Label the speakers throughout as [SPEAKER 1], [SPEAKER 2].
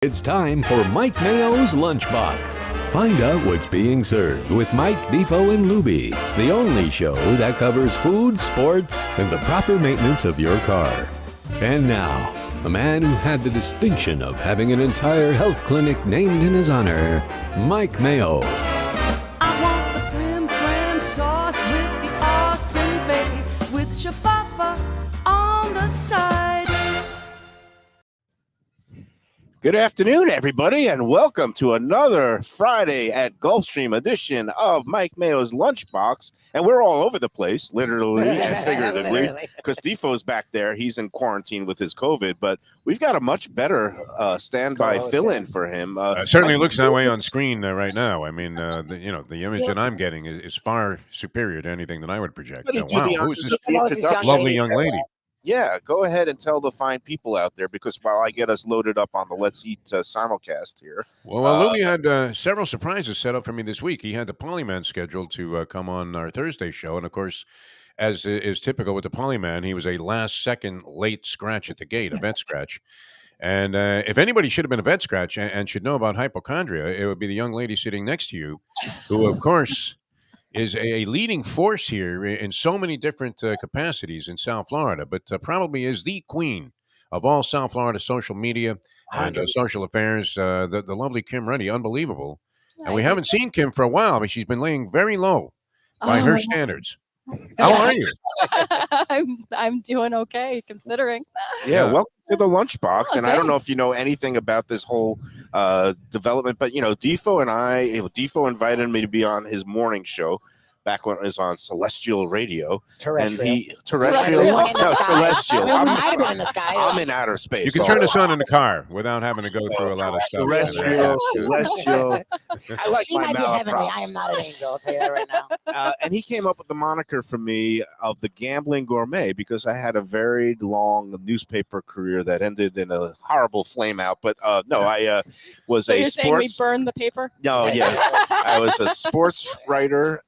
[SPEAKER 1] It's time for Mike Mayo's Lunchbox. Find out what's being served with Mike, Defo, and Lubie, the only show that covers food, sports, and the proper maintenance of your car. And now, a man who had the distinction of having an entire health clinic named in his honor, Mike Mayo.
[SPEAKER 2] I want the flim flam sauce with the awesome fave, with shafafa on the side.
[SPEAKER 3] Good afternoon, everybody, and welcome to another Friday at Gulfstream edition of Mike Mayo's Lunchbox. And we're all over the place, literally and figuratively, because Defo's back there. He's in quarantine with his COVID, but we've got a much better standby fill-in for him.
[SPEAKER 4] Certainly looks that way on screen right now. I mean, the image that I'm getting is far superior to anything that I would project. Wow, who's this lovely young lady?
[SPEAKER 3] Yeah, go ahead and tell the fine people out there, because while I get us loaded up on the Let's Eat simulcast here.
[SPEAKER 4] Well, Lubie had several surprises set up for me this week. He had the Polyman scheduled to come on our Thursday show. And, of course, as is typical with the Polyman, he was a last-second late scratch at the gate, a vet scratch. And if anybody should have been a vet scratch and should know about hypochondria, it would be the young lady sitting next to you, who, of course, is a leading force here in so many different capacities in South Florida, but probably is the queen of all South Florida social media and social affairs, the lovely Kim Ruddy. Unbelievable. And we haven't seen Kim for a while, but she's been laying very low by her standards. How are you?
[SPEAKER 5] I'm doing okay, considering.
[SPEAKER 3] Yeah, welcome to the Lunchbox.
[SPEAKER 5] Oh,
[SPEAKER 3] and I don't know if you know anything about this whole development, but, Defo Defo invited me to be on his morning show back when it was on Celestial Radio.
[SPEAKER 6] Terrestrial.
[SPEAKER 3] Terrestrial? No, Celestial.
[SPEAKER 6] I'm in the sky.
[SPEAKER 3] I'm in outer space.
[SPEAKER 4] You can turn this on in the car without having to go through a lot of stuff.
[SPEAKER 3] Celestial. I like
[SPEAKER 6] she
[SPEAKER 3] my
[SPEAKER 6] might be heavenly.
[SPEAKER 3] malaprops.
[SPEAKER 6] I am not an angel. I'll tell you that right now.
[SPEAKER 3] And he came up with the moniker for me of the Gambling Gourmet, because I had a very long newspaper career that ended in a horrible flame out. But no, I was
[SPEAKER 5] So
[SPEAKER 3] a
[SPEAKER 5] you're saying we
[SPEAKER 3] sports.
[SPEAKER 5] burned the paper?
[SPEAKER 3] No, yeah, I was a sports writer.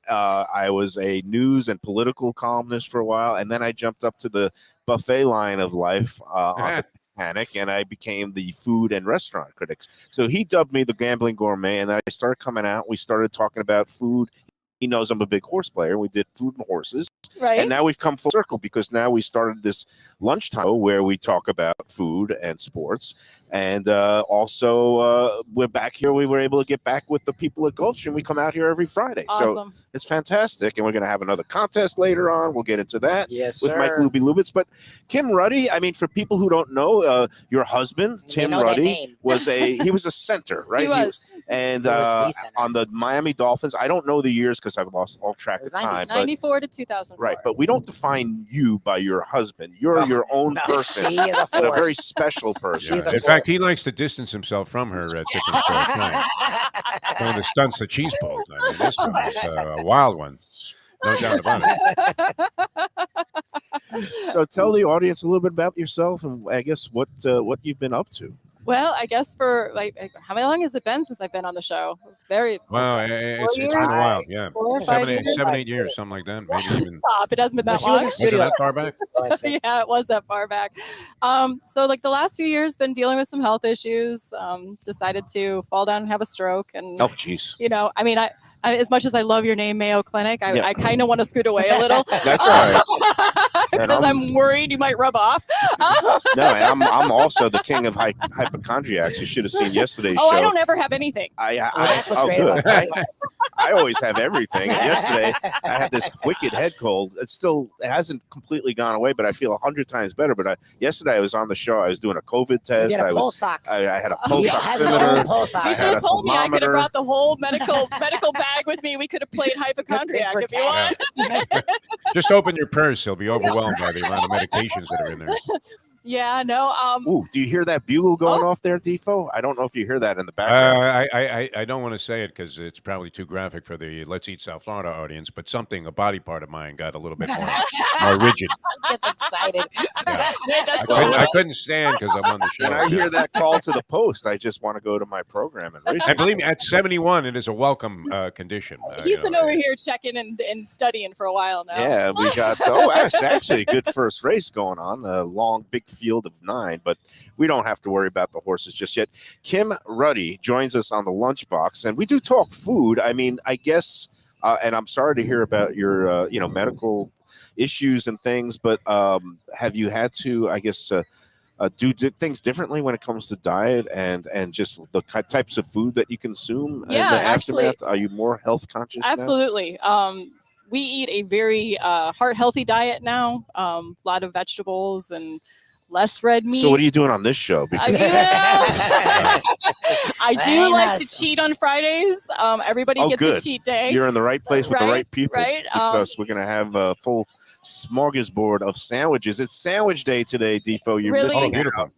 [SPEAKER 3] I was a news and political columnist for a while, and then I jumped up to the buffet line of life on the Panic, and I became the food and restaurant critic. So he dubbed me the Gambling Gourmet, and then I started coming out. We started talking about food. He knows I'm a big horse player. We did food and horses.
[SPEAKER 5] Right.
[SPEAKER 3] And now we've come full circle, because now we started this lunchtime where we talk about food and sports. And also, we're back here. We were able to get back with the people at Gulfstream. We come out here every Friday.
[SPEAKER 5] Awesome.
[SPEAKER 3] So it's fantastic. And we're going to have another contest later on. We'll get into that with Mike Lubie Lubitz. But Kim Ruddy, I mean, for people who don't know, your husband, Tim Ruddy, was a center, right?
[SPEAKER 5] He was.
[SPEAKER 3] And
[SPEAKER 6] was the
[SPEAKER 3] on the Miami Dolphins, I don't know the years because I've lost all track of time.
[SPEAKER 5] 94 to 2004.
[SPEAKER 3] Right, but we don't define you by your husband. You're your own person,
[SPEAKER 6] She is a
[SPEAKER 3] and a
[SPEAKER 6] force.
[SPEAKER 3] very special person.
[SPEAKER 6] She's a
[SPEAKER 4] In fact, he likes to distance himself from her chicken scratch. One of the stunts that she's pulled. I mean, this one is a wild one. No doubt about it.
[SPEAKER 3] So tell the audience a little bit about yourself, and I guess what you've been up to.
[SPEAKER 5] Well, I guess for how long has it been since I've been on the show?
[SPEAKER 4] Wow, it's been a while. Yeah,
[SPEAKER 5] 4 or 5 years?
[SPEAKER 4] 7, 8 years, something like that. Maybe even.
[SPEAKER 5] Stop! It hasn't been that
[SPEAKER 6] She was
[SPEAKER 5] long.
[SPEAKER 6] in
[SPEAKER 4] Was it
[SPEAKER 6] studio.
[SPEAKER 4] that far back?
[SPEAKER 5] Yeah, it was that far back. So the last few years, been dealing with some health issues. Decided to fall down and have a stroke, and
[SPEAKER 3] Oh, jeez.
[SPEAKER 5] I mean, I as much as I love your name, Mayo Clinic, I kind of want to scoot away a little.
[SPEAKER 3] That's all right.
[SPEAKER 5] Because I'm worried you might rub off.
[SPEAKER 3] No, and I'm also the king of hypochondriacs. You should have seen yesterday's show.
[SPEAKER 5] I don't ever have anything.
[SPEAKER 6] That's what's great
[SPEAKER 3] Good.
[SPEAKER 6] about it.
[SPEAKER 3] I always have everything. And yesterday, I had this wicked head cold. It hasn't completely gone away, but I feel 100 times better. But yesterday, I was on the show. I was doing a COVID test.
[SPEAKER 6] You had a pulse ox.
[SPEAKER 3] I had a pulse
[SPEAKER 6] Yeah, has
[SPEAKER 3] oximeter.
[SPEAKER 6] no pulse
[SPEAKER 5] You
[SPEAKER 6] ox.
[SPEAKER 5] should
[SPEAKER 3] had
[SPEAKER 5] have
[SPEAKER 3] a
[SPEAKER 5] told me. I could have
[SPEAKER 3] thermometer.
[SPEAKER 5] brought the whole medical bag with me. We could have played hypochondriac if you want.
[SPEAKER 4] Just open your purse. He'll be overwhelmed by the amount of medications that are in there.
[SPEAKER 5] Yeah, no.
[SPEAKER 3] Ooh, do you hear that bugle going off there, Defo? I don't know if you hear that in the background.
[SPEAKER 4] I don't want to say it because it's probably too graphic for the Let's Eat South Florida audience, but a body part of mine got a little bit more rigid.
[SPEAKER 6] Gets excited.
[SPEAKER 4] I couldn't stand because I'm on the show.
[SPEAKER 3] When I hear that call to the post, I just want to go to my program and race.
[SPEAKER 4] And believe me, at 71, it is a welcome condition.
[SPEAKER 5] He's been over here checking and studying for a while now.
[SPEAKER 3] Yeah, we got actually a good first race going on. A long, big field of 9, but we don't have to worry about the horses just yet. Kim Ruddy joins us on the Lunchbox, and we do talk food. I mean, I guess, and I'm sorry to hear about your, medical issues and things, but have you had to, I guess, do things differently when it comes to diet and just the types of food that you consume?
[SPEAKER 5] Yeah,
[SPEAKER 3] in the
[SPEAKER 5] actually,
[SPEAKER 3] aftermath? Are you more health conscious now?
[SPEAKER 5] Absolutely. We eat a very heart healthy diet now. A lot of vegetables and less red meat.
[SPEAKER 3] So what are you doing on this show? Because
[SPEAKER 5] I do
[SPEAKER 6] Very
[SPEAKER 5] like to
[SPEAKER 6] nice.
[SPEAKER 5] cheat on Fridays. Everybody gets
[SPEAKER 3] good.
[SPEAKER 5] a cheat day.
[SPEAKER 3] You're in the right place with the
[SPEAKER 5] Right,
[SPEAKER 3] right people,
[SPEAKER 5] right.
[SPEAKER 3] because we're going to have a full smorgasbord of sandwiches. It's sandwich day today, Defo. You're
[SPEAKER 5] Really?
[SPEAKER 3] missing
[SPEAKER 4] Oh, beautiful.
[SPEAKER 3] out.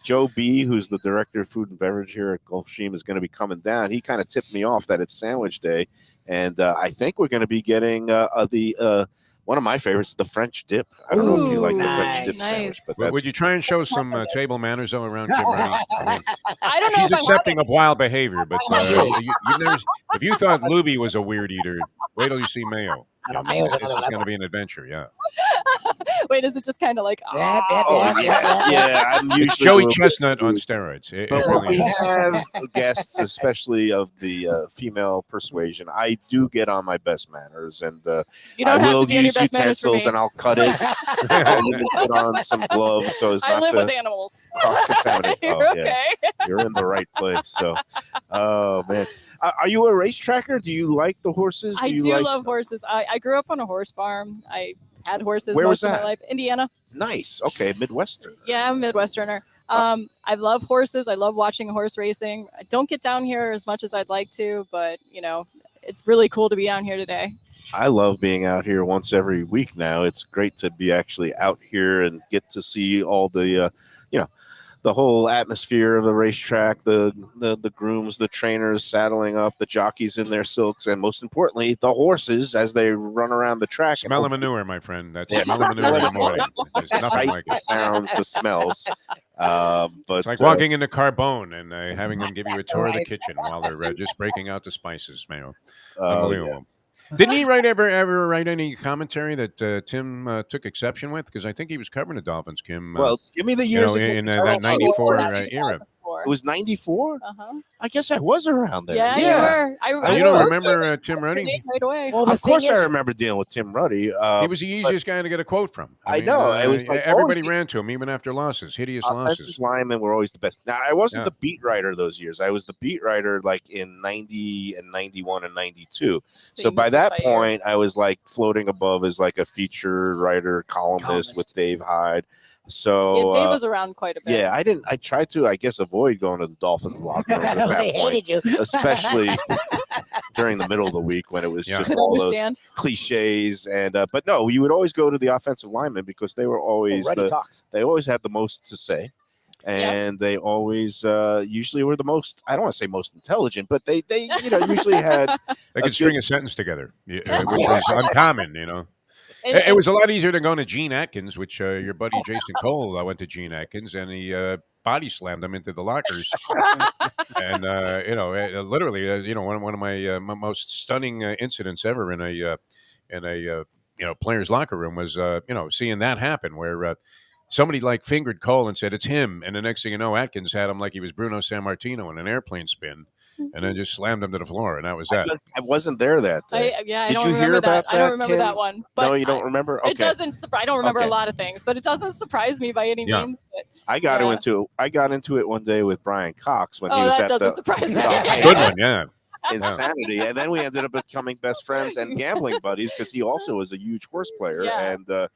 [SPEAKER 3] Joe B., who's the director of food and beverage here at Gulfstream, is going to be coming down. He kind of tipped me off that it's sandwich day, and I think we're going to be getting one of my favorites, the French dip. I don't know if you like the French dip
[SPEAKER 6] Nice.
[SPEAKER 3] sandwich, but
[SPEAKER 4] Would
[SPEAKER 3] that's
[SPEAKER 4] you try and show some table manners though around Kim Ruddy? I mean,
[SPEAKER 5] I don't know
[SPEAKER 4] she's
[SPEAKER 5] if
[SPEAKER 4] accepting
[SPEAKER 5] I'm
[SPEAKER 4] of wild behavior, but you've never, if you thought Lubie was a weird eater, wait till you see Mayo.
[SPEAKER 6] No, Mayo's
[SPEAKER 4] This
[SPEAKER 6] another
[SPEAKER 4] is going
[SPEAKER 6] level.
[SPEAKER 4] to be an adventure, yeah.
[SPEAKER 5] Wait, is it just kind of like
[SPEAKER 6] Yep, yep,
[SPEAKER 3] oh
[SPEAKER 6] yep.
[SPEAKER 3] yeah. I'm usually
[SPEAKER 4] It's Joey
[SPEAKER 3] a little bit
[SPEAKER 4] Chestnut on
[SPEAKER 3] weird.
[SPEAKER 4] steroids. It
[SPEAKER 3] But when
[SPEAKER 4] really
[SPEAKER 3] we
[SPEAKER 4] is.
[SPEAKER 3] have guests, especially of the female persuasion, I do get on my best manners, and
[SPEAKER 5] you
[SPEAKER 3] I
[SPEAKER 5] don't have
[SPEAKER 3] will
[SPEAKER 5] to be on your
[SPEAKER 3] use
[SPEAKER 5] best manners for me.
[SPEAKER 3] utensils and I'll cut it. I'll even put on some gloves so as
[SPEAKER 5] I
[SPEAKER 3] not
[SPEAKER 5] live with
[SPEAKER 3] to
[SPEAKER 5] animals.
[SPEAKER 3] cross-contaminate.
[SPEAKER 5] You're
[SPEAKER 3] Oh, yeah.
[SPEAKER 5] okay.
[SPEAKER 3] You're in the right place. So, oh man, are you a racetracker? Do you like the horses?
[SPEAKER 5] I
[SPEAKER 3] you
[SPEAKER 5] do
[SPEAKER 3] like...
[SPEAKER 5] love horses. I grew up on a horse farm. I had horses
[SPEAKER 3] Where was
[SPEAKER 5] most of
[SPEAKER 3] that?
[SPEAKER 5] my life. Indiana.
[SPEAKER 3] Nice. Okay, Midwestern.
[SPEAKER 5] Yeah, I'm a Midwesterner. I love horses. I love watching horse racing. I don't get down here as much as I'd like to, but it's really cool to be down here today.
[SPEAKER 3] I love being out here once every week now. It's great to be actually out here and get to see all the, the whole atmosphere of the racetrack, the grooms, the trainers saddling up, the jockeys in their silks, and most importantly, the horses as they run around the track.
[SPEAKER 4] Smell of manure, my friend. That's
[SPEAKER 3] Yeah.
[SPEAKER 4] smell of manure in the morning. There's
[SPEAKER 3] The
[SPEAKER 4] nothing
[SPEAKER 3] sights,
[SPEAKER 4] like
[SPEAKER 3] the
[SPEAKER 4] it.
[SPEAKER 3] sounds, the smells. But
[SPEAKER 4] It's like walking into Carbone and having them give you a tour of the kitchen while they're just breaking out the spices, Mayo. Unbelievable. Didn't he ever write any commentary that Tim took exception with? Because I think he was covering the Dolphins, Kim.
[SPEAKER 3] Well, give me the years
[SPEAKER 4] in
[SPEAKER 3] again.
[SPEAKER 4] that 94 era.
[SPEAKER 5] 2004.
[SPEAKER 3] It was 94?
[SPEAKER 5] Uh-huh.
[SPEAKER 3] I guess I was around there.
[SPEAKER 5] Yeah, you were. I
[SPEAKER 4] You don't
[SPEAKER 5] was
[SPEAKER 4] remember Tim Ruddy?
[SPEAKER 5] right away.
[SPEAKER 6] Well, the
[SPEAKER 3] Of course,
[SPEAKER 6] thing
[SPEAKER 3] I
[SPEAKER 6] is-
[SPEAKER 3] remember dealing with Tim Ruddy.
[SPEAKER 4] He was the easiest guy to get a quote from.
[SPEAKER 3] I know. It was like
[SPEAKER 4] everybody
[SPEAKER 3] always
[SPEAKER 4] ran to him, even after losses, hideous
[SPEAKER 3] offensive
[SPEAKER 4] losses.
[SPEAKER 3] linemen were always the best. Now, I wasn't
[SPEAKER 4] Yeah.
[SPEAKER 3] the beat writer those years. I was the beat writer like in 90 and 91 and 92. So
[SPEAKER 5] you
[SPEAKER 3] by
[SPEAKER 5] missed
[SPEAKER 3] that
[SPEAKER 5] us by a year.
[SPEAKER 3] point, I was like floating above as like a feature writer, columnist with Dave Hyde. So
[SPEAKER 5] Yeah, Dave was around quite a bit.
[SPEAKER 3] yeah, I tried to, I guess, avoid going to the Dolphins locker room
[SPEAKER 6] I
[SPEAKER 3] at
[SPEAKER 6] know
[SPEAKER 3] that
[SPEAKER 6] they
[SPEAKER 3] point,
[SPEAKER 6] hated you.
[SPEAKER 3] especially during the middle of the week when it was
[SPEAKER 4] Yeah.
[SPEAKER 3] just
[SPEAKER 5] Could
[SPEAKER 3] all those
[SPEAKER 5] understand.
[SPEAKER 3] cliches. And but no, you would always go to the offensive linemen because they were always
[SPEAKER 6] Already talks.
[SPEAKER 3] they always had the most to say, and they always usually were the most. I don't want to say most intelligent, but they usually had.
[SPEAKER 4] They
[SPEAKER 3] a
[SPEAKER 4] could string a sentence together, which was uncommon, It was a lot easier than going to Gene Atkins, which your buddy Jason Cole went to Gene Atkins, and he body slammed him into the lockers. And literally, one of my most stunning incidents ever in a player's locker room was seeing that happen, where somebody like fingered Cole and said it's him, and the next thing you know, Atkins had him like he was Bruno Sammartino in an airplane spin, and then just slammed him to the floor, and that was that.
[SPEAKER 3] I wasn't there that day.
[SPEAKER 5] I
[SPEAKER 3] Did
[SPEAKER 5] don't
[SPEAKER 3] you
[SPEAKER 5] remember
[SPEAKER 3] hear
[SPEAKER 5] that.
[SPEAKER 3] about
[SPEAKER 5] I don't
[SPEAKER 3] that,
[SPEAKER 5] remember
[SPEAKER 3] Kim?
[SPEAKER 5] that one. But
[SPEAKER 3] No, you don't remember. Okay,
[SPEAKER 5] It doesn't. I don't remember
[SPEAKER 3] Okay.
[SPEAKER 5] a lot of things, but it doesn't surprise me by any
[SPEAKER 4] Yeah.
[SPEAKER 5] means. But
[SPEAKER 3] I got
[SPEAKER 5] Yeah.
[SPEAKER 3] into it one day with Brian Cox when he
[SPEAKER 5] oh,
[SPEAKER 3] was
[SPEAKER 5] that
[SPEAKER 3] at
[SPEAKER 5] doesn't
[SPEAKER 3] the
[SPEAKER 5] surprise me.
[SPEAKER 4] Good one, yeah.
[SPEAKER 3] Insanity, and then we ended up becoming best friends and gambling buddies because he also was a huge horse player,
[SPEAKER 5] Yeah.
[SPEAKER 3] and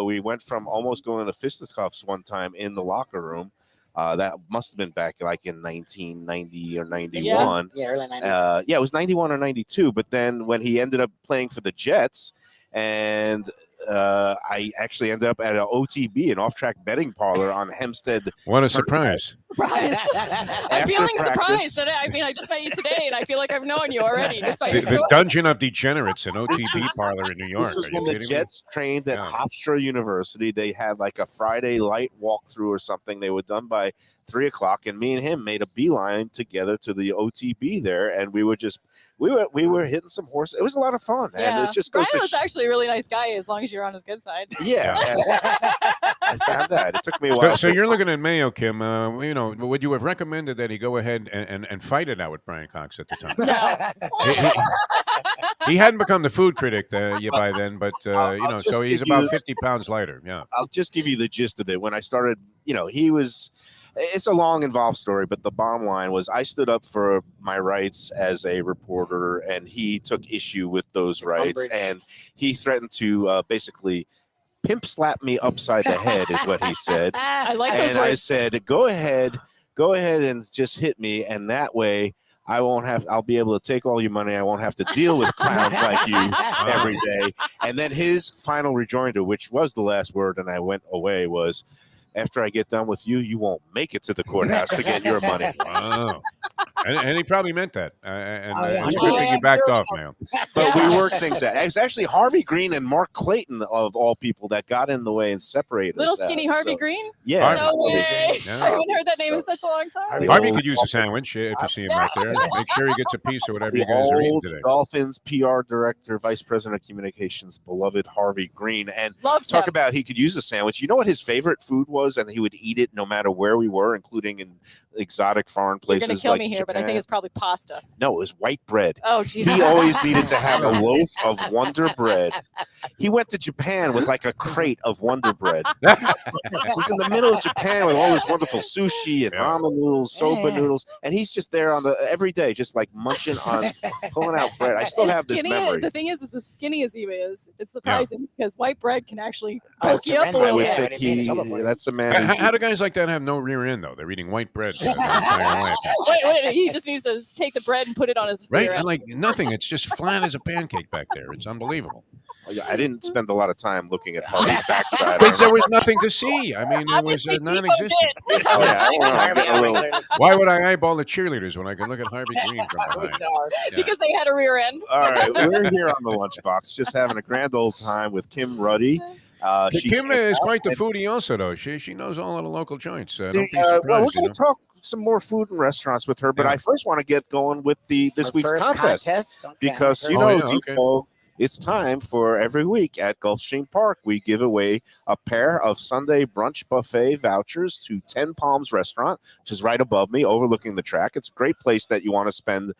[SPEAKER 3] we went from almost going to fisticuffs one time in the locker room. That must have been back like in 1990 or 91.
[SPEAKER 6] Yeah, early 90s.
[SPEAKER 3] Yeah, it was 91 or 92. But then when he ended up playing for the Jets, and I actually ended up at an OTB, an off-track betting parlor on Hempstead.
[SPEAKER 4] What a surprise.
[SPEAKER 5] I'm
[SPEAKER 3] After
[SPEAKER 5] feeling
[SPEAKER 3] practice-
[SPEAKER 5] surprised. I just met you today, and I feel like I've known you already. Just by
[SPEAKER 4] The,
[SPEAKER 5] your
[SPEAKER 4] the
[SPEAKER 5] story.
[SPEAKER 4] Dungeon of Degenerates, an OTB parlor in New York.
[SPEAKER 3] This was
[SPEAKER 4] Are you
[SPEAKER 3] when the
[SPEAKER 4] kidding me?
[SPEAKER 3] Jets trained at
[SPEAKER 4] Yeah.
[SPEAKER 3] Hofstra University. They had like a Friday light walkthrough or something. They were done by 3:00, and me and him made a beeline together to the OTB there, and we were hitting some horses. It was a lot of fun, and
[SPEAKER 5] Yeah.
[SPEAKER 3] it just
[SPEAKER 5] Brian
[SPEAKER 3] goes to
[SPEAKER 5] was actually a really nice guy, as long as you're on his good side.
[SPEAKER 3] yeah. have that. It took me a
[SPEAKER 4] So,
[SPEAKER 3] while.
[SPEAKER 4] so you're looking at Mayo, Kim. Would you have recommended that he go ahead and fight it out with Brian Cox at the time? He hadn't become the food critic by then, but
[SPEAKER 3] I'll
[SPEAKER 4] so
[SPEAKER 3] just
[SPEAKER 4] he's
[SPEAKER 3] give
[SPEAKER 4] about
[SPEAKER 3] you-
[SPEAKER 4] 50 pounds lighter. Yeah.
[SPEAKER 3] I'll just give you the gist of it. When I started, it's a long, involved story, but the bottom line was I stood up for my rights as a reporter, and he took issue with those rights, and he threatened to basically pimp slap me upside the head, is what he said.
[SPEAKER 5] I like those
[SPEAKER 3] And I
[SPEAKER 5] words.
[SPEAKER 3] said, go ahead and just hit me, and that way I'll be able to take all your money. I won't have to deal with clowns like you every day. And then his final rejoinder, which was the last word, and I went away, was, after I get done with you, you won't make it to the courthouse to get your money.
[SPEAKER 4] Wow. And he probably meant that. And
[SPEAKER 6] yeah.
[SPEAKER 4] it's good that you backed off, Mayo.
[SPEAKER 3] But we worked things out. It was actually Harvey Green and Mark Clayton, of all people, that got in the way and separated
[SPEAKER 5] Little
[SPEAKER 3] us out.
[SPEAKER 5] skinny Harvey
[SPEAKER 3] So,
[SPEAKER 5] Green?
[SPEAKER 3] Yeah.
[SPEAKER 5] No way.
[SPEAKER 4] Yeah.
[SPEAKER 5] I haven't heard that name in
[SPEAKER 3] So-
[SPEAKER 5] such a long time.
[SPEAKER 4] Harvey could use a sandwich if you see him right there. Make sure he gets a piece of whatever
[SPEAKER 3] The
[SPEAKER 4] you guys are eating
[SPEAKER 3] old
[SPEAKER 4] today.
[SPEAKER 3] Dolphins PR director, vice president of communications, beloved Harvey Green. And
[SPEAKER 5] Loved
[SPEAKER 3] talk
[SPEAKER 5] him.
[SPEAKER 3] about he could use a sandwich. You know what his favorite food was? And he would eat it no matter where we were, including in exotic foreign
[SPEAKER 5] You're
[SPEAKER 3] places
[SPEAKER 5] going to kill
[SPEAKER 3] like
[SPEAKER 5] me here, but I think
[SPEAKER 3] Japan.
[SPEAKER 5] it's probably pasta.
[SPEAKER 3] No, it was white bread.
[SPEAKER 5] Oh, Jesus.
[SPEAKER 3] He always needed to have a loaf of Wonder Bread. He went to Japan with like a crate of Wonder Bread. He's in the middle of Japan with all this wonderful sushi and ramen noodles, soba noodles, and he's just there every day, just like munching on, pulling out bread. I still
[SPEAKER 5] As
[SPEAKER 3] have this
[SPEAKER 5] skinny-
[SPEAKER 3] memory.
[SPEAKER 5] The thing is as skinny as he is, it's surprising because white bread can actually
[SPEAKER 6] Oh,
[SPEAKER 5] poke you up a
[SPEAKER 6] tremendous.
[SPEAKER 3] I
[SPEAKER 5] little
[SPEAKER 3] would
[SPEAKER 6] Yeah,
[SPEAKER 5] bit.
[SPEAKER 3] think
[SPEAKER 6] but it made it trouble for you.
[SPEAKER 3] that's a man.
[SPEAKER 4] How do guys like that have no rear end, though? They're eating white bread their entire life.
[SPEAKER 5] Wait, he just needs to take the bread and put it on his
[SPEAKER 4] Right?
[SPEAKER 5] rear
[SPEAKER 4] And
[SPEAKER 5] end.
[SPEAKER 4] like nothing. It's just flat as a pancake back there. It's unbelievable.
[SPEAKER 3] I didn't spend a lot of time looking at Harvey's backside.
[SPEAKER 4] Because there was nothing to see. I mean, it was
[SPEAKER 5] Obviously, Defo
[SPEAKER 4] non-existent.
[SPEAKER 5] did.
[SPEAKER 3] Oh, yeah, I don't know, I'm
[SPEAKER 6] Harvey,
[SPEAKER 3] getting a little-
[SPEAKER 4] Why would I eyeball the cheerleaders when I can look at Harvey Green from behind? Yeah.
[SPEAKER 5] Because they had a rear end.
[SPEAKER 3] All right, we're here on the Lunchbox, just having a grand old time with Kim Ruddy. She
[SPEAKER 4] Kim
[SPEAKER 3] came
[SPEAKER 4] is
[SPEAKER 3] out
[SPEAKER 4] quite the
[SPEAKER 3] and-
[SPEAKER 4] foodie, also, though. She knows all of the local joints. Don't be
[SPEAKER 3] well, we're
[SPEAKER 4] surprised.
[SPEAKER 3] going to talk some more food and restaurants with her, but
[SPEAKER 4] Yeah.
[SPEAKER 3] I first want to get going with this week's contest.
[SPEAKER 6] Okay,
[SPEAKER 3] Because you
[SPEAKER 4] Oh,
[SPEAKER 3] know,
[SPEAKER 4] yeah, okay.
[SPEAKER 3] Defo, it's time for every week at Gulfstream Park. We give away a pair of Sunday brunch buffet vouchers to 10 Palms Restaurant, which is right above me, overlooking the track. It's a great place that you want to spend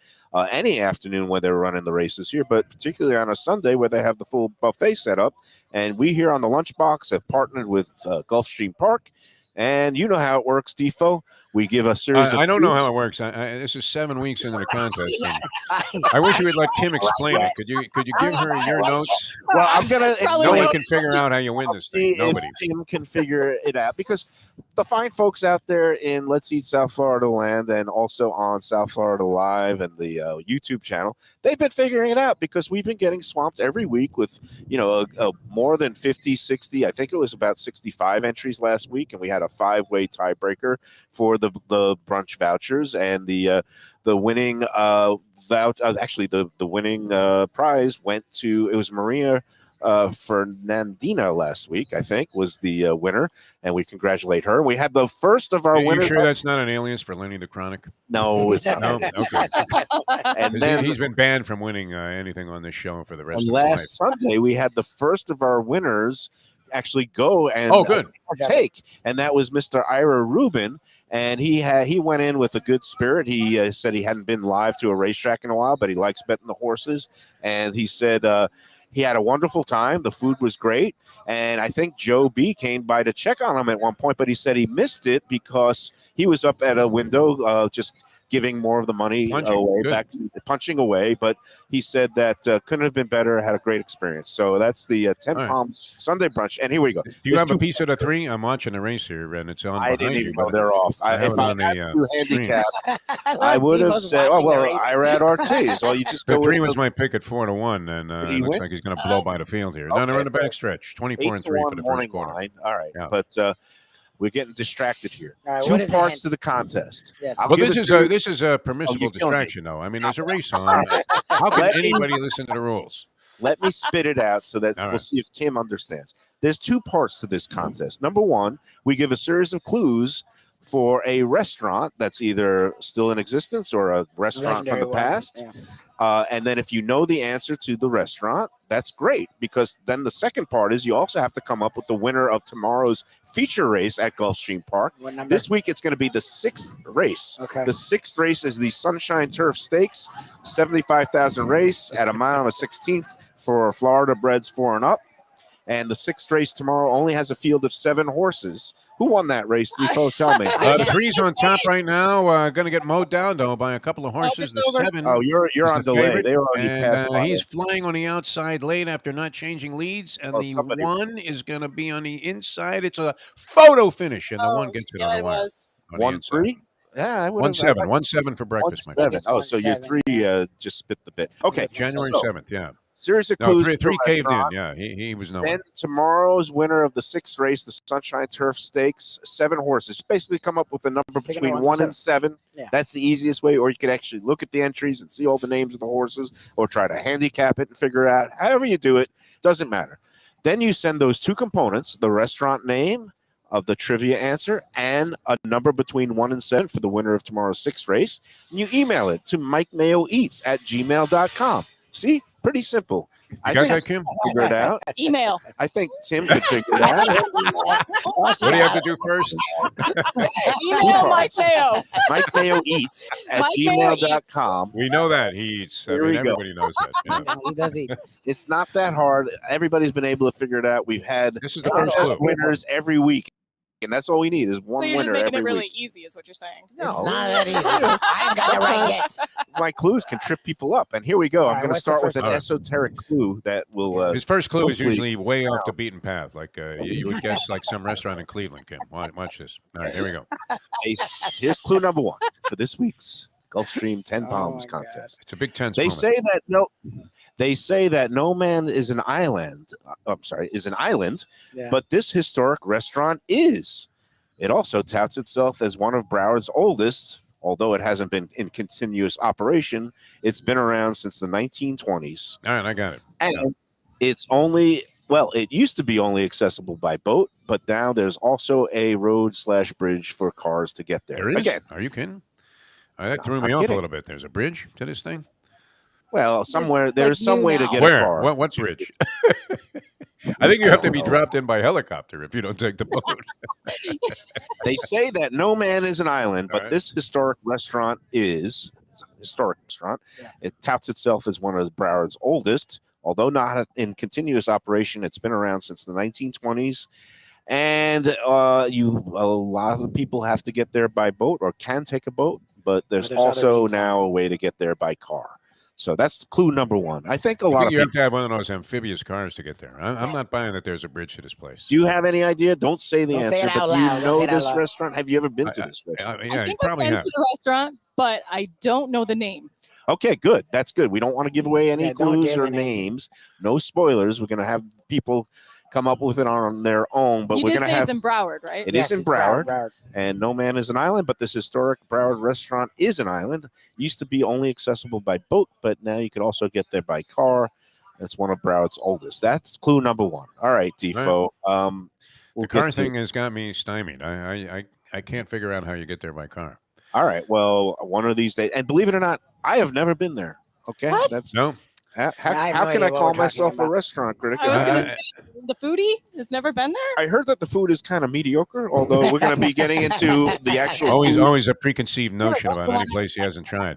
[SPEAKER 3] any afternoon when they're running the races here, but particularly on a Sunday where they have the full buffet set up. And we here on the Lunchbox have partnered with Gulfstream Park. And you know how it works, Defo. We give a series of
[SPEAKER 4] I don't know
[SPEAKER 3] clues.
[SPEAKER 4] how it works. This is 7 weeks into the contest. and I wish you would let Kim explain it. Could you give her your notes?
[SPEAKER 3] Well, I'm gonna. It's
[SPEAKER 5] Probably
[SPEAKER 4] No
[SPEAKER 5] Wait,
[SPEAKER 4] one
[SPEAKER 5] wait.
[SPEAKER 4] can figure out how you win this
[SPEAKER 3] see
[SPEAKER 4] thing. Nobody.
[SPEAKER 3] if Tim can figure it out, because the fine folks out there in Let's Eat South Florida Land and also on South Florida Live and the YouTube channel, they've been figuring it out, because we've been getting swamped every week with a more than 50, 60. I think it was about 65 entries last week, and we had a 5-way tiebreaker for the brunch vouchers, and the winning actually the winning prize went to, it was Maria Fernandina last week, I think, was the winner, and we congratulate her. We had the first of our
[SPEAKER 4] Are you
[SPEAKER 3] winners.
[SPEAKER 4] sure that's not an alias for Lenny the Chronic?
[SPEAKER 3] No, it's not.
[SPEAKER 4] No? Okay.
[SPEAKER 3] And
[SPEAKER 4] 'Cause
[SPEAKER 3] then
[SPEAKER 4] he's been banned from winning anything on this show for the rest
[SPEAKER 3] on
[SPEAKER 4] of his life.
[SPEAKER 3] last Sunday, we had the first of our winners actually go and
[SPEAKER 4] Oh, good.
[SPEAKER 3] take, and that was Mr. Ira Rubin, and he went in with a good spirit. He said he hadn't been live to a racetrack in a while, but he likes betting the horses, and he said he had a wonderful time. The food was great, and I think Joe B came by to check on him at one point, but he said he missed it because he was up at a window just giving more of the money
[SPEAKER 4] Punching.
[SPEAKER 3] away,
[SPEAKER 4] Good.
[SPEAKER 3] punching away. But he said that couldn't have been better. Had a great experience. So that's the 10
[SPEAKER 4] All right.
[SPEAKER 3] Palms Sunday brunch. And here we go.
[SPEAKER 4] Do you
[SPEAKER 3] There's
[SPEAKER 4] have a
[SPEAKER 3] two-
[SPEAKER 4] piece of the 3? I'm watching the race here, and it's on
[SPEAKER 3] I
[SPEAKER 4] behind
[SPEAKER 3] didn't
[SPEAKER 4] you.
[SPEAKER 3] even know
[SPEAKER 4] but
[SPEAKER 3] they're off.
[SPEAKER 4] I have
[SPEAKER 3] If
[SPEAKER 4] it
[SPEAKER 3] I
[SPEAKER 4] on
[SPEAKER 3] had
[SPEAKER 4] the,
[SPEAKER 3] to handicap, I would have said, "Oh well, Irad Ortiz." Well, you just
[SPEAKER 4] The
[SPEAKER 3] go
[SPEAKER 4] 3
[SPEAKER 3] with
[SPEAKER 4] was my pick at 4-1, and
[SPEAKER 3] Did
[SPEAKER 4] it
[SPEAKER 3] he
[SPEAKER 4] looks
[SPEAKER 3] win?
[SPEAKER 4] like he's going to blow by the field here. No,
[SPEAKER 3] Okay,
[SPEAKER 4] they're in the
[SPEAKER 3] good.
[SPEAKER 4] back stretch. 24 and 3 for
[SPEAKER 3] 8-1
[SPEAKER 4] the
[SPEAKER 3] morning
[SPEAKER 4] first quarter.
[SPEAKER 3] line. All right,
[SPEAKER 4] Yeah.
[SPEAKER 3] but we're getting distracted here.
[SPEAKER 6] All right,
[SPEAKER 3] Two
[SPEAKER 6] what is the
[SPEAKER 3] parts
[SPEAKER 6] hint?
[SPEAKER 3] to the contest.
[SPEAKER 6] Yes.
[SPEAKER 3] I'll
[SPEAKER 4] Well,
[SPEAKER 3] give
[SPEAKER 4] this
[SPEAKER 3] a
[SPEAKER 4] is
[SPEAKER 3] series-
[SPEAKER 4] this is a permissible
[SPEAKER 3] you're killing me.
[SPEAKER 4] distraction, though. I mean, there's a race on. How can
[SPEAKER 3] Let me-
[SPEAKER 4] anybody listen to the rules?
[SPEAKER 3] Let me spit it out so that
[SPEAKER 4] All
[SPEAKER 3] we'll
[SPEAKER 4] right.
[SPEAKER 3] see if Kim understands. There's two parts to this contest. Number one, we give a series of clues for a restaurant that's either still in existence or a restaurant from the past. And then if you know the answer to the restaurant, that's great, because then the second part is you also have to come up with the winner of tomorrow's feature race at Gulfstream Park. This week it's going to be the 6th race.
[SPEAKER 6] Okay.
[SPEAKER 3] The 6th race is the Sunshine Turf Stakes, 75,000 race at a mile and a 16th for Florida breds 4 and up. And the 6th race tomorrow only has a field of 7 horses. Who won that race, Defo? Tell me.
[SPEAKER 4] The 3's on top right now. Going to get mowed down, though, by a couple of horses. The 7.
[SPEAKER 3] Oh, you're on
[SPEAKER 4] the
[SPEAKER 3] delay.
[SPEAKER 4] favorite.
[SPEAKER 3] They were already passed by
[SPEAKER 4] he's
[SPEAKER 3] it.
[SPEAKER 4] flying on the outside late after not changing leads. And the 1 is going to be on the inside. It's a photo finish, and the 1 gets it on the wire.
[SPEAKER 3] 1-3? Yeah, I would
[SPEAKER 4] 1-7. 1-7 for breakfast.
[SPEAKER 3] 1-7. Oh, so your 3 just spit the bit. Okay.
[SPEAKER 4] January 7th, yeah.
[SPEAKER 3] Series of clues.
[SPEAKER 4] 3 caved in. Yeah, he was nowhere.
[SPEAKER 3] Then tomorrow's winner of the 6th race, the Sunshine Turf Stakes, 7 horses. Just basically come up with a number between 1 and 7.
[SPEAKER 6] Yeah.
[SPEAKER 3] That's the easiest way. Or you could actually look at the entries and see all the names of the horses, or try to handicap it and figure it out. However you do it, doesn't matter. Then you send those 2 components, the restaurant name of the trivia answer and a number between 1 and 7 for the winner of tomorrow's 6th race. And you email it to MikeMayoEats@gmail.com. See? Pretty simple.
[SPEAKER 4] You got that, Kim?
[SPEAKER 3] Figure it out.
[SPEAKER 5] Email.
[SPEAKER 3] I think Tim could figure it out.
[SPEAKER 4] What do you have to do first?
[SPEAKER 5] Email Mike Mayo.
[SPEAKER 3] MikeMayoEats@gmail.com.
[SPEAKER 4] We know that he eats. I
[SPEAKER 3] Here
[SPEAKER 4] mean,
[SPEAKER 3] we go.
[SPEAKER 4] everybody knows that. Yeah.
[SPEAKER 6] He does eat.
[SPEAKER 3] It's not that hard. Everybody's been able to figure it out. We've had
[SPEAKER 4] This is the first
[SPEAKER 3] contest
[SPEAKER 4] clue.
[SPEAKER 3] winners every week, and that's all we need is one
[SPEAKER 5] So you're
[SPEAKER 3] winner
[SPEAKER 5] just making
[SPEAKER 3] every
[SPEAKER 5] it really
[SPEAKER 3] week.
[SPEAKER 5] easy, is what you're saying.
[SPEAKER 3] No,
[SPEAKER 6] It's not that easy. I haven't got it right yet.
[SPEAKER 3] my clues can trip people up. And here we go.
[SPEAKER 6] All
[SPEAKER 3] I'm
[SPEAKER 6] right,
[SPEAKER 3] going to
[SPEAKER 6] what's the
[SPEAKER 3] start with
[SPEAKER 6] first
[SPEAKER 3] an
[SPEAKER 4] one?
[SPEAKER 3] esoteric clue that will.
[SPEAKER 4] His first clue is
[SPEAKER 3] hopefully-
[SPEAKER 4] usually way off the beaten path. Like you would guess like some restaurant in Cleveland, Kim. Watch this. All right, here we go.
[SPEAKER 3] Here's clue number 1 for this week's Gulfstream 10 Palms
[SPEAKER 6] my God.
[SPEAKER 3] contest.
[SPEAKER 4] It's a big tense
[SPEAKER 3] They
[SPEAKER 4] moment.
[SPEAKER 3] say that no man is an island. Is an island,
[SPEAKER 6] Yeah.
[SPEAKER 3] but this historic restaurant is. It also touts itself as one of Broward's oldest, although it hasn't been in continuous operation. It's been around since the 1920s.
[SPEAKER 4] All right, I got it.
[SPEAKER 3] And it's only, it used to be only accessible by boat, but now there's also a road/bridge for cars to get there.
[SPEAKER 4] There is.
[SPEAKER 3] Again,
[SPEAKER 4] Are you kidding? That threw
[SPEAKER 3] I'm
[SPEAKER 4] me off
[SPEAKER 3] kidding.
[SPEAKER 4] a little bit. There's a bridge to this thing.
[SPEAKER 3] well, somewhere
[SPEAKER 5] It's
[SPEAKER 3] there's
[SPEAKER 5] like
[SPEAKER 3] some
[SPEAKER 5] new
[SPEAKER 3] way to
[SPEAKER 5] now.
[SPEAKER 3] get a
[SPEAKER 4] Where?
[SPEAKER 3] car.
[SPEAKER 4] What bridge? I think you have to be dropped in by helicopter if you don't take the boat.
[SPEAKER 3] They say that no man is an island, but
[SPEAKER 4] All right.
[SPEAKER 3] this historic restaurant is it's a historic restaurant.
[SPEAKER 6] Yeah.
[SPEAKER 3] It touts itself as one of Broward's oldest, although not in continuous operation. It's been around since the 1920s, and a lot of people have to get there by boat or can take a boat, but there's
[SPEAKER 6] There's other
[SPEAKER 3] also
[SPEAKER 6] means.
[SPEAKER 3] now a way to get there by car. So that's clue number 1. I think a
[SPEAKER 4] I
[SPEAKER 3] lot
[SPEAKER 4] think
[SPEAKER 3] of
[SPEAKER 4] you
[SPEAKER 3] people.
[SPEAKER 4] have to have one of those amphibious cars to get there. I'm not buying that there's a bridge to this place.
[SPEAKER 3] Do you have any idea? Don't say the
[SPEAKER 6] Don't say
[SPEAKER 3] answer,
[SPEAKER 6] it
[SPEAKER 3] but
[SPEAKER 6] out
[SPEAKER 3] do you
[SPEAKER 6] loud. Don't
[SPEAKER 3] know
[SPEAKER 6] say it out
[SPEAKER 3] this
[SPEAKER 6] loud.
[SPEAKER 3] restaurant? Have you ever been to this restaurant?
[SPEAKER 4] Yeah,
[SPEAKER 5] I
[SPEAKER 4] you
[SPEAKER 5] think
[SPEAKER 4] probably
[SPEAKER 5] I've been
[SPEAKER 4] have.
[SPEAKER 5] to the restaurant, but I don't know the name.
[SPEAKER 3] Okay, good. That's good. We don't want to give away any
[SPEAKER 6] Yeah, don't
[SPEAKER 3] clues
[SPEAKER 6] give
[SPEAKER 3] or
[SPEAKER 6] any.
[SPEAKER 3] names. No spoilers. We're going to have people come up with it on their own, but
[SPEAKER 5] You
[SPEAKER 3] we're
[SPEAKER 5] did
[SPEAKER 3] going to
[SPEAKER 5] say
[SPEAKER 3] have
[SPEAKER 5] it's in Broward, right?
[SPEAKER 3] it
[SPEAKER 6] Yes,
[SPEAKER 3] is in
[SPEAKER 6] it's
[SPEAKER 3] Broward, and no man is an island, but this historic Broward restaurant is an island. Used to be only accessible by boat, but now you could also get there by car. It's one of Broward's oldest. That's clue number 1. All right, Defo. We'll
[SPEAKER 4] The car
[SPEAKER 3] get to-
[SPEAKER 4] thing has got me stymied. I can't figure out how you get there by car.
[SPEAKER 3] All right. Well, one of these days, and believe it or not, I have never been there. Okay,
[SPEAKER 5] What?
[SPEAKER 3] that's
[SPEAKER 4] No,
[SPEAKER 3] how
[SPEAKER 6] I have
[SPEAKER 3] how
[SPEAKER 6] no
[SPEAKER 3] can I
[SPEAKER 6] idea what
[SPEAKER 3] call
[SPEAKER 6] we're talking
[SPEAKER 3] myself a
[SPEAKER 6] about.
[SPEAKER 3] restaurant critic?
[SPEAKER 5] I was
[SPEAKER 4] Uh,
[SPEAKER 5] going to say, the foodie has never been there?
[SPEAKER 3] I heard that the food is kind of mediocre, although we're going to be getting into the actual
[SPEAKER 4] always
[SPEAKER 3] food.
[SPEAKER 4] a preconceived notion
[SPEAKER 5] that's
[SPEAKER 4] about any
[SPEAKER 5] why.
[SPEAKER 4] place he hasn't tried.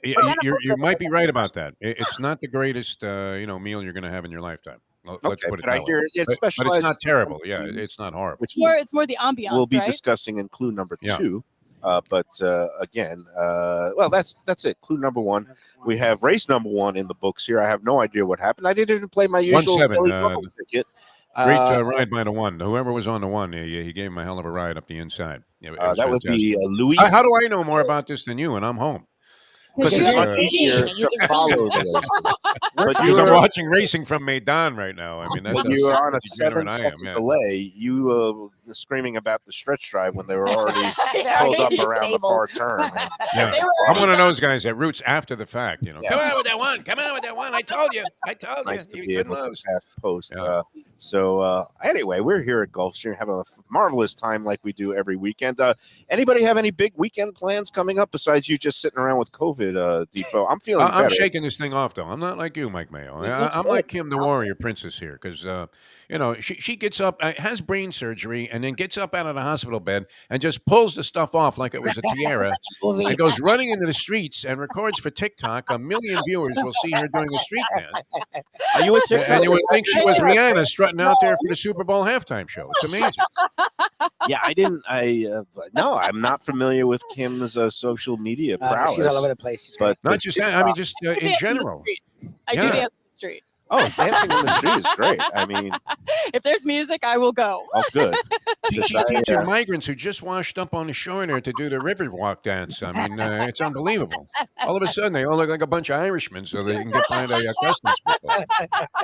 [SPEAKER 4] You might be right about that. It's not the greatest meal you're going to have in your lifetime. Let's
[SPEAKER 3] Okay,
[SPEAKER 4] put it
[SPEAKER 3] but I
[SPEAKER 4] that way.
[SPEAKER 3] hear it
[SPEAKER 4] But it's
[SPEAKER 3] specializes
[SPEAKER 4] not terrible.
[SPEAKER 3] in
[SPEAKER 4] Yeah,
[SPEAKER 3] things,
[SPEAKER 4] it's not horrible.
[SPEAKER 3] which
[SPEAKER 5] It's more the ambiance,
[SPEAKER 3] we'll be
[SPEAKER 5] right?
[SPEAKER 3] discussing in clue number
[SPEAKER 4] Yeah.
[SPEAKER 3] 2. Again, that's it. Clue number 1. We have race number 1 in the books here. I have no idea what happened. I didn't even play my usual
[SPEAKER 4] 1-7,
[SPEAKER 3] Philly Bubble ticket.
[SPEAKER 4] Great ride by the 1. Whoever was on the 1, he gave him a hell of a ride up the inside. Yeah, it was
[SPEAKER 3] that would
[SPEAKER 4] fantastic.
[SPEAKER 3] be Luis.
[SPEAKER 4] How do I know more about this than you? And I'm home.
[SPEAKER 3] Because
[SPEAKER 5] Because
[SPEAKER 3] it's
[SPEAKER 5] you're
[SPEAKER 3] much
[SPEAKER 5] in
[SPEAKER 3] easier
[SPEAKER 6] You
[SPEAKER 3] to
[SPEAKER 6] can
[SPEAKER 3] follow
[SPEAKER 6] see.
[SPEAKER 3] this. But
[SPEAKER 4] Because I'm
[SPEAKER 3] you're,
[SPEAKER 4] watching racing from Maidan right now. I mean, that's
[SPEAKER 3] when
[SPEAKER 4] how
[SPEAKER 3] you are on a
[SPEAKER 4] degenerate I am.
[SPEAKER 3] 7-second
[SPEAKER 4] Yeah.
[SPEAKER 3] delay, you screaming about the stretch drive when they were already
[SPEAKER 6] They're
[SPEAKER 3] pulled up
[SPEAKER 6] already
[SPEAKER 3] around the
[SPEAKER 6] stable.
[SPEAKER 3] far turn.
[SPEAKER 4] Yeah.
[SPEAKER 5] They were
[SPEAKER 4] I'm one of
[SPEAKER 5] already
[SPEAKER 4] those guys that roots after the fact. You know,
[SPEAKER 3] Yeah.
[SPEAKER 4] come on with that one. Come on with that one. I told you.
[SPEAKER 3] Nice to
[SPEAKER 4] You
[SPEAKER 3] be
[SPEAKER 4] couldn't
[SPEAKER 3] able to
[SPEAKER 4] lose.
[SPEAKER 3] pass the post.
[SPEAKER 4] Yeah.
[SPEAKER 3] Anyway, we're here at Gulfstream having a marvelous time like we do every weekend. Anybody have any big weekend plans coming up besides you just sitting around with COVID, Defo? I'm feeling
[SPEAKER 4] I'm
[SPEAKER 3] better.
[SPEAKER 4] shaking this thing off, though. I'm not like you, Mike Mayo.
[SPEAKER 6] This looks
[SPEAKER 4] I'm
[SPEAKER 6] good.
[SPEAKER 4] like Kim, the warrior princess here, because she gets up, has brain surgery, and then gets up out of the hospital bed and just pulls the stuff off like it was a tiara,
[SPEAKER 6] Movie.
[SPEAKER 4] and goes running into the streets and records for TikTok. 1 million viewers will see her doing a street dance,
[SPEAKER 3] Are you a TikTok?
[SPEAKER 4] and you would think she was Rihanna strutting out there for the Super Bowl halftime show. It's amazing.
[SPEAKER 3] Yeah, no, I'm not familiar with Kim's social media prowess.
[SPEAKER 6] She's all over the place. She's
[SPEAKER 3] But
[SPEAKER 4] Not just that. I mean, just
[SPEAKER 5] I
[SPEAKER 4] in
[SPEAKER 5] dance
[SPEAKER 4] general.
[SPEAKER 5] the street. I
[SPEAKER 4] Yeah.
[SPEAKER 5] do dance in the street.
[SPEAKER 3] oh, dancing in the street is great. I mean,
[SPEAKER 5] If there's music, I will go.
[SPEAKER 3] oh, good.
[SPEAKER 4] She's
[SPEAKER 3] I,
[SPEAKER 4] teaching migrants who just washed up on the shore there to do the river walk dance. I mean, it's unbelievable. All of a sudden, they all look like a bunch of Irishmen, so they can get by the customs people.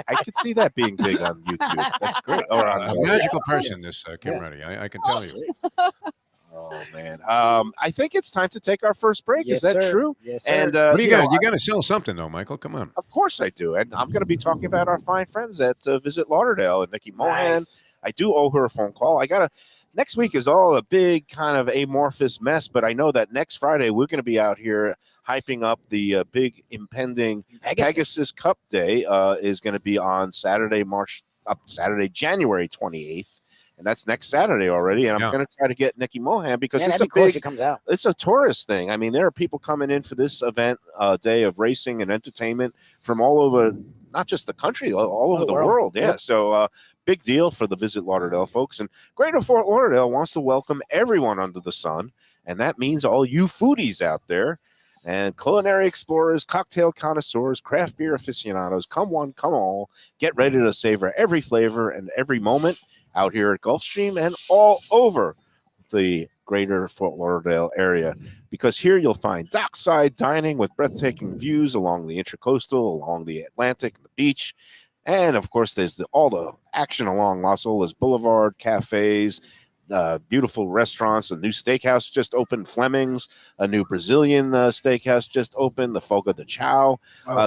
[SPEAKER 3] I could see that being big on YouTube. That's great. Or on
[SPEAKER 4] A magical person, this Kim Reddy. I can tell you.
[SPEAKER 3] Oh man, I think it's time to take our first break.
[SPEAKER 6] Yes,
[SPEAKER 3] Is that
[SPEAKER 6] sir.
[SPEAKER 3] true?
[SPEAKER 6] Yes, sir.
[SPEAKER 3] And
[SPEAKER 4] What do you
[SPEAKER 3] know,
[SPEAKER 4] got? You got to sell something, though, Michael. Come on.
[SPEAKER 3] Of course I do, and I'm going to be talking about our fine friends at Visit Lauderdale and Nikki Mohan.
[SPEAKER 6] Nice.
[SPEAKER 3] I do owe her a phone call. Next week is all a big kind of amorphous mess, but I know that next Friday we're going to be out here hyping up the big impending Pegasus Cup Day. Is going to be on Saturday, January 28th. And that's next Saturday already. And I'm going to try to get Nikki Mohan because it's
[SPEAKER 6] that'd
[SPEAKER 3] a
[SPEAKER 6] be cool if
[SPEAKER 3] big,
[SPEAKER 6] she comes out.
[SPEAKER 3] it's a tourist thing. I mean, there are people coming in for this event, day of racing and entertainment from all over, not just the country, all over the world. Yeah.
[SPEAKER 6] Yep.
[SPEAKER 3] So big deal for the Visit Lauderdale folks. And Greater Fort Lauderdale wants to welcome everyone under the sun. And that means all you foodies out there and culinary explorers, cocktail connoisseurs, craft beer aficionados. Come one, come all. Get ready to savor every flavor and every moment out here at Gulfstream and all over the Greater Fort Lauderdale area, because here you'll find dockside dining with breathtaking views along the Intracoastal, along the Atlantic, the beach, and of course there's all the action along Las Olas Boulevard, cafes, beautiful restaurants. A new steakhouse just opened, Fleming's. A new Brazilian steakhouse just opened, the Fogo de Chao.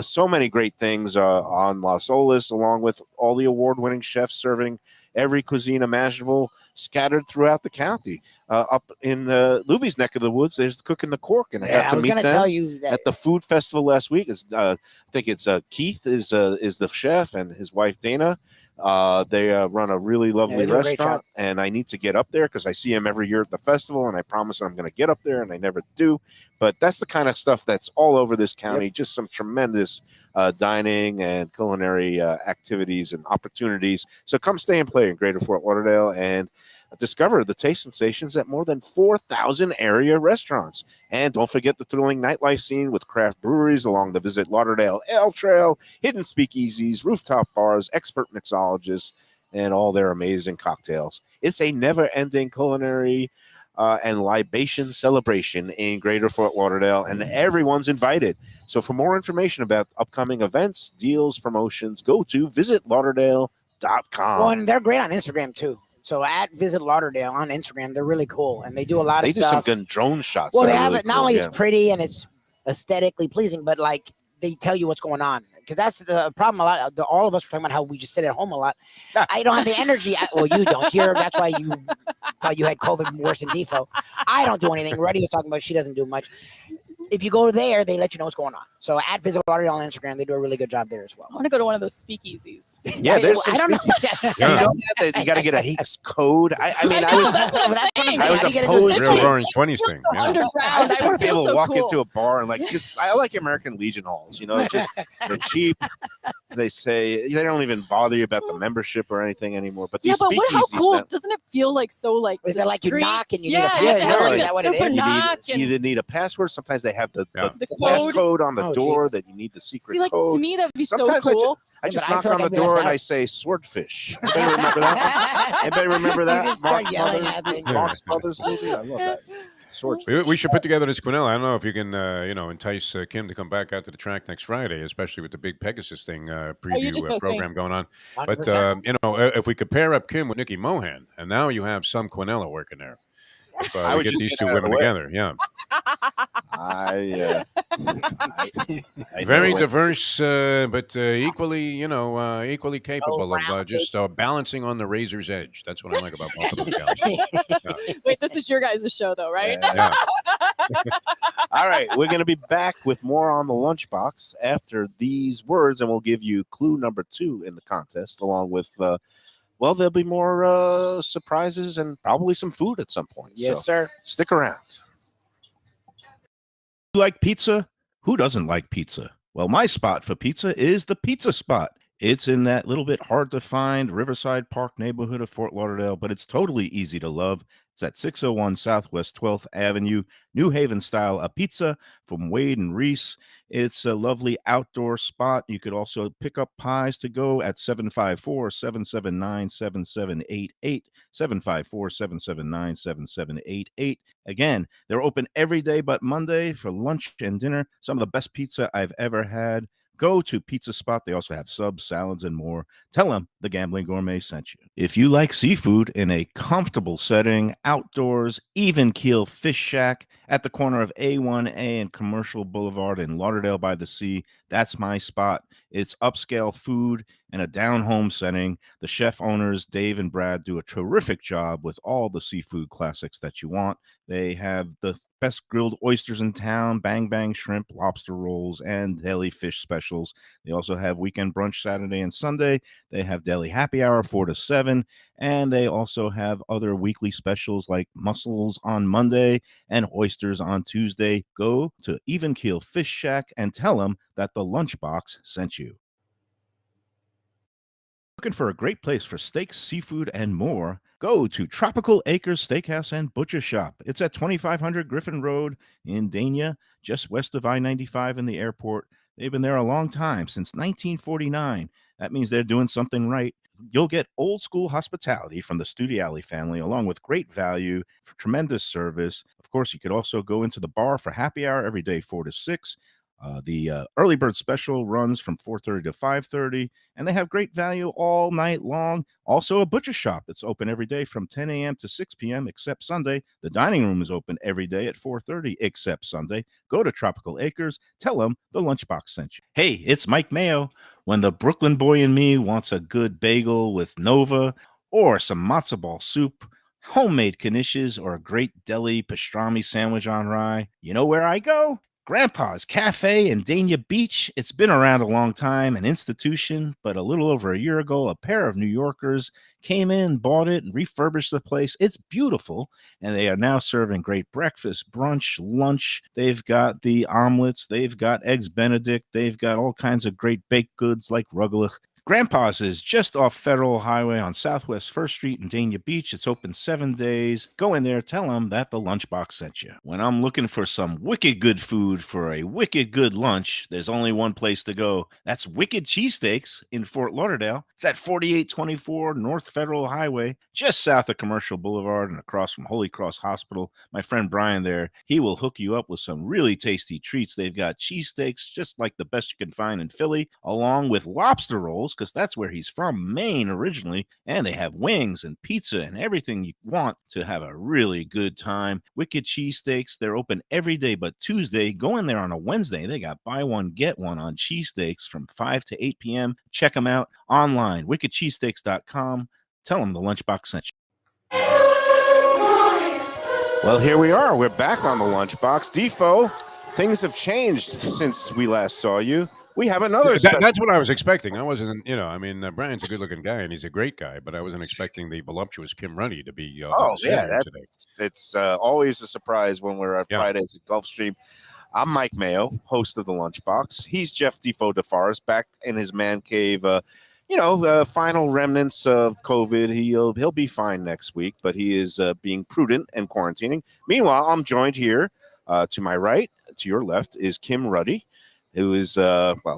[SPEAKER 3] So many great things on Las Olas, along with all the award-winning chefs serving every cuisine imaginable scattered throughout the county. Up in Lubie's neck of the woods, there's Cooking the Cork, and I got to meet them
[SPEAKER 6] tell you that
[SPEAKER 3] at the food festival last week. I think it's Keith is the chef and his wife Dana. They run a really lovely
[SPEAKER 6] they do a great
[SPEAKER 3] restaurant,
[SPEAKER 6] job.
[SPEAKER 3] and I need to get up there because I see him every year at the festival, and I promise I'm going to get up there, and I never do. But that's the kind of stuff that's all over this county. Just some tremendous dining and culinary activities and opportunities. So come stay and play in Greater Fort Lauderdale and discover the taste sensations at more than 4,000 area restaurants. And don't forget the thrilling nightlife scene with craft breweries along the Visit Lauderdale Ale Trail, hidden speakeasies, rooftop bars, expert mixologists, and all their amazing cocktails. It's a never-ending culinary and libation celebration in Greater Fort Lauderdale, and everyone's invited. So for more information about upcoming events, deals, promotions, go to visitlauderdale.com.
[SPEAKER 6] Well, and they're great on Instagram too. So at Visit Lauderdale on Instagram, they're really cool, and they do a lot
[SPEAKER 3] They
[SPEAKER 6] of
[SPEAKER 3] do
[SPEAKER 6] stuff.
[SPEAKER 3] some good drone shots.
[SPEAKER 6] Well,
[SPEAKER 3] that
[SPEAKER 6] they
[SPEAKER 3] are
[SPEAKER 6] have
[SPEAKER 3] really
[SPEAKER 6] it. Not
[SPEAKER 3] cool,
[SPEAKER 6] only
[SPEAKER 3] yeah.
[SPEAKER 6] it's pretty and it's aesthetically pleasing, but like they tell you what's going on. Because that's the problem. All of us were talking about how we just sit at home a lot. I don't have the energy. Well, you don't. That's why you thought you had COVID worse than Defo. I don't do anything. Reddy was talking about she doesn't do much. If you go there, they let you know what's going on. So at Visit Lauderdale on Instagram, they do a really good job there as well.
[SPEAKER 5] I want to go to one of those speakeasies.
[SPEAKER 3] Yeah, there's some
[SPEAKER 6] I don't know.
[SPEAKER 3] You know that you got to get a Heaps code. I mean, I was
[SPEAKER 5] That's what I'm saying.
[SPEAKER 3] I was
[SPEAKER 6] How do you get
[SPEAKER 3] opposed
[SPEAKER 6] into
[SPEAKER 4] Real
[SPEAKER 3] to
[SPEAKER 4] Roaring 20s thing. Yeah.
[SPEAKER 5] Underground.
[SPEAKER 3] I just want to be able to
[SPEAKER 5] so
[SPEAKER 3] walk
[SPEAKER 5] cool.
[SPEAKER 3] into a bar and I like American Legion halls. You know, just they're cheap. They say they don't even bother you about the membership or anything anymore. But these
[SPEAKER 5] How
[SPEAKER 3] speakeasies
[SPEAKER 5] cool?
[SPEAKER 3] now,
[SPEAKER 5] Doesn't it feel like so like
[SPEAKER 6] Is it like you
[SPEAKER 5] discreet?
[SPEAKER 6] knock and you need a
[SPEAKER 5] Yeah,
[SPEAKER 6] password?
[SPEAKER 5] you have to have
[SPEAKER 3] Is
[SPEAKER 5] like
[SPEAKER 6] that
[SPEAKER 5] a
[SPEAKER 6] what it
[SPEAKER 5] super
[SPEAKER 6] is?
[SPEAKER 5] knock
[SPEAKER 3] you
[SPEAKER 5] and
[SPEAKER 3] either need a password. Sometimes they have the
[SPEAKER 5] the
[SPEAKER 3] pass
[SPEAKER 5] code.
[SPEAKER 3] code on the
[SPEAKER 6] Oh,
[SPEAKER 3] door
[SPEAKER 6] Jesus.
[SPEAKER 3] that you need the secret
[SPEAKER 5] See, like
[SPEAKER 3] code.
[SPEAKER 5] to me, that'd be so
[SPEAKER 3] Sometimes
[SPEAKER 5] cool.
[SPEAKER 3] I just
[SPEAKER 6] but I
[SPEAKER 3] knock
[SPEAKER 6] feel
[SPEAKER 3] on
[SPEAKER 6] like
[SPEAKER 3] the
[SPEAKER 6] I'm
[SPEAKER 3] door
[SPEAKER 6] messed
[SPEAKER 3] and
[SPEAKER 6] up.
[SPEAKER 3] I say swordfish. Anybody remember that? Anybody remember that?
[SPEAKER 6] You just start
[SPEAKER 3] Marx
[SPEAKER 6] yelling
[SPEAKER 3] Brothers-
[SPEAKER 6] at me.
[SPEAKER 3] Marx Brothers movie. I love that.
[SPEAKER 4] We should put together this Quinella. I don't know if you can, entice Kim to come back out to the track next Friday, especially with the big Pegasus thing preview program going on.
[SPEAKER 6] 100%.
[SPEAKER 4] But if we could pair up Kim with Nikki Mohan, and now you have some Quinella working there. If
[SPEAKER 3] I
[SPEAKER 4] we
[SPEAKER 3] would
[SPEAKER 4] get
[SPEAKER 3] just
[SPEAKER 4] these
[SPEAKER 3] get
[SPEAKER 4] two
[SPEAKER 3] out of the
[SPEAKER 4] women
[SPEAKER 3] way.
[SPEAKER 4] together, yeah.
[SPEAKER 3] I
[SPEAKER 4] Very
[SPEAKER 3] know
[SPEAKER 4] diverse, but equally, equally capable of just balancing on the razor's edge. That's what I like about both of those guys.
[SPEAKER 5] Wait, this is your guys' show, though, right?
[SPEAKER 4] Yeah.
[SPEAKER 3] All right, we're going to be back with more on the Lunchbox after these words, and we'll give you clue number 2 in the contest, along with, there'll be more surprises and probably some food at some point.
[SPEAKER 6] Yes,
[SPEAKER 3] so
[SPEAKER 6] sir.
[SPEAKER 3] stick around. You like pizza? Who doesn't like pizza? Well, my spot for pizza is the Pizza Spot. It's in that little bit hard to find Riverside Park neighborhood of Fort Lauderdale, but it's totally easy to love. It's at 601 Southwest 12th Avenue, New Haven style a pizza from Wade and Reese. It's a lovely outdoor spot. You could also pick up pies to go at 754-779-7788, 754-779-7788. Again, they're open every day but Monday for lunch and dinner. Some of the best pizza I've ever had. Go to Pizza Spot. They also have subs, salads, and more. Tell them the Gambling Gourmet sent you. If you like seafood in a comfortable setting, outdoors, even keel fish shack at the corner of A1A and Commercial Boulevard in Lauderdale by the Sea, that's my spot. It's upscale food in a down-home setting. The chef owners, Dave and Brad, do a terrific job with all the seafood classics that you want. They have the best grilled oysters in town, bang bang shrimp, lobster rolls, and deli fish specials. They also have weekend brunch Saturday and Sunday. They have deli happy hour 4 to 7, and they also have other weekly specials like mussels on Monday and oysters on Tuesday. Go to Even Keel Fish Shack and tell them that the Lunchbox sent you. Looking for a great place for steaks, seafood, and more? Go to Tropical Acres Steakhouse and Butcher Shop. It's at 2500 Griffin Road in Dania, just west of I-95 in the airport. They've been there a long time, since 1949. That means they're doing something right. You'll get old school hospitality from the Studiali family, along with great value, tremendous service. Of course, you could also go into the bar for happy hour every day, 4 to 6. The early bird special runs from 4:30 to 5:30, and they have great value all night long. Also, a butcher shop that's open every day from 10 a.m. to 6 p.m. except Sunday. The dining room is open every day at 4:30 except Sunday. Go to Tropical Acres. Tell them the Lunchbox sent you. Hey, it's Mike Mayo. When the Brooklyn boy in me wants a good bagel with Nova or some matzo ball soup, homemade knishes, or a great deli pastrami sandwich on rye, you know where I go? Grandpa's Cafe in Dania Beach. It's been around a long time, an institution, but a little over a year ago, a pair of New Yorkers came in, bought it, and refurbished the place. It's beautiful, and they are now serving great breakfast, brunch, lunch. They've got the omelets. They've got eggs Benedict. They've got all kinds of great baked goods like rugelach. Grandpa's is just off Federal Highway on Southwest 1st Street in Dania Beach. It's open 7 days. Go in there, tell them that the Lunchbox sent you. When I'm looking for some wicked good food for a wicked good lunch, there's only one place to go. That's Wicked Cheesesteaks in Fort Lauderdale. It's at 4824 North Federal Highway, just south of Commercial Boulevard and across from Holy Cross Hospital. My friend Brian there, he will hook you up with some really tasty treats. They've got cheesesteaks, just like the best you can find in Philly, along with lobster rolls, because that's where he's from, Maine originally, and they have wings and pizza and everything you want to have a really good time. Wicked Cheesesteaks, they're open every day but Tuesday. Go in there on a Wednesday. They got buy one, get one on cheesesteaks from 5 to 8 p.m. Check them out online, wickedcheesesteaks.com. Tell them the Lunchbox sent you. Well, here we are. We're back on the Lunchbox. Defo, things have changed since we last saw you. We have another.
[SPEAKER 4] That's what I was expecting. I wasn't, Brian's a good-looking guy and he's a great guy, but I wasn't expecting the voluptuous Kim Ruddy to be.
[SPEAKER 3] It's always a surprise when we're at Fridays at Gulfstream. I'm Mike Mayo, host of the Lunchbox. He's Jeff Defo DeForest, back in his man cave. Final remnants of COVID. He'll be fine next week, but he is being prudent and quarantining. Meanwhile, I'm joined here to my right, to your left, is Kim Ruddy, who is,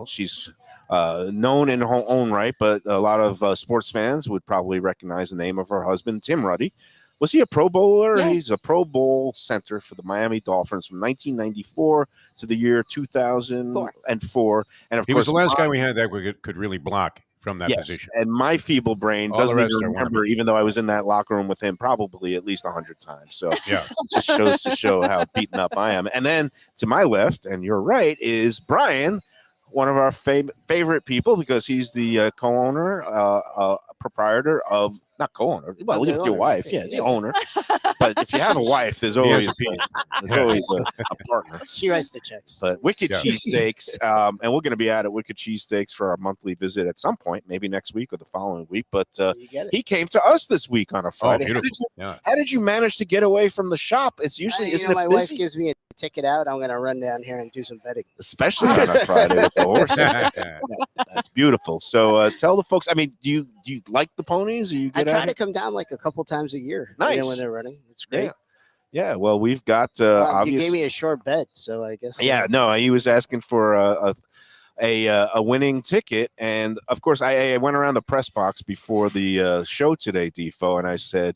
[SPEAKER 3] she's known in her own right, but a lot of sports fans would probably recognize the name of her husband, Tim Ruddy. Was he a Pro Bowler?
[SPEAKER 5] Yeah.
[SPEAKER 3] He's a Pro Bowl center for the Miami Dolphins from 1994 to the year 2004. And of
[SPEAKER 4] He
[SPEAKER 3] course,
[SPEAKER 4] was the last guy we had that could really block from that
[SPEAKER 3] yes,
[SPEAKER 4] position.
[SPEAKER 3] and my feeble brain
[SPEAKER 4] All the
[SPEAKER 3] doesn't
[SPEAKER 4] rest
[SPEAKER 3] even
[SPEAKER 4] are
[SPEAKER 3] remember,
[SPEAKER 4] wannabes.
[SPEAKER 3] even though I was in that locker room with him probably at least 100 times. So
[SPEAKER 4] Yeah.
[SPEAKER 3] it just shows to show how beaten up I am. And then to my left, and you're right, is Brian, one of our favorite people because he's the co-owner, proprietor of, not co-owner, well,
[SPEAKER 7] The
[SPEAKER 3] with your
[SPEAKER 7] owner,
[SPEAKER 3] wife,
[SPEAKER 7] I think.
[SPEAKER 3] the owner. But if you have a wife, there's always a partner.
[SPEAKER 7] She writes the checks.
[SPEAKER 3] But Wicked
[SPEAKER 4] Yeah.
[SPEAKER 3] Cheesesteaks, and we're going to be out at Wicked Cheesesteaks for our monthly visit at some point, maybe next week or the following week. But
[SPEAKER 7] You get it.
[SPEAKER 3] he came to us this week on a
[SPEAKER 4] Oh,
[SPEAKER 3] Friday.
[SPEAKER 4] beautiful. Yeah.
[SPEAKER 3] How did you manage to get away from the shop? It's usually,
[SPEAKER 7] You
[SPEAKER 3] isn't
[SPEAKER 7] know, my
[SPEAKER 3] it
[SPEAKER 7] wife
[SPEAKER 3] busy?
[SPEAKER 7] gives me a ticket out. I'm going to run down here and do some betting.
[SPEAKER 3] Especially on a Friday with the horses. That's beautiful. So tell the folks, I mean, do you like the ponies? Or you
[SPEAKER 7] I
[SPEAKER 3] get
[SPEAKER 7] try
[SPEAKER 3] out
[SPEAKER 7] to
[SPEAKER 3] of-
[SPEAKER 7] come down like a couple times a year.
[SPEAKER 3] Nice.
[SPEAKER 7] When they're running. It's great.
[SPEAKER 3] Yeah. Yeah, well, we've got
[SPEAKER 7] You
[SPEAKER 3] obviously.
[SPEAKER 7] gave me a short bet, so I guess.
[SPEAKER 3] Yeah, no, he was asking for a winning ticket, and of course, I went around the press box before the show today, Defo, and I said,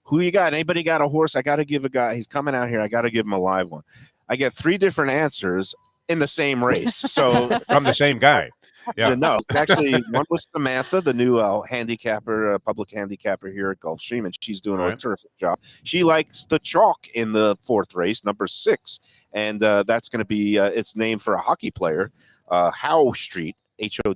[SPEAKER 3] "Who you got? Anybody got a horse? I got to give a guy. He's coming out here. I got to give him a live one." I get 3 different answers in the same race, so.
[SPEAKER 4] From the same guy. Yeah.
[SPEAKER 3] No, actually, one was Samantha, the new handicapper, public handicapper here at Gulfstream, and she's doing a
[SPEAKER 4] Right.
[SPEAKER 3] terrific job. She likes the chalk in the 4th race, number 6, and that's going to be it's named for a hockey player, Howe Street, Howe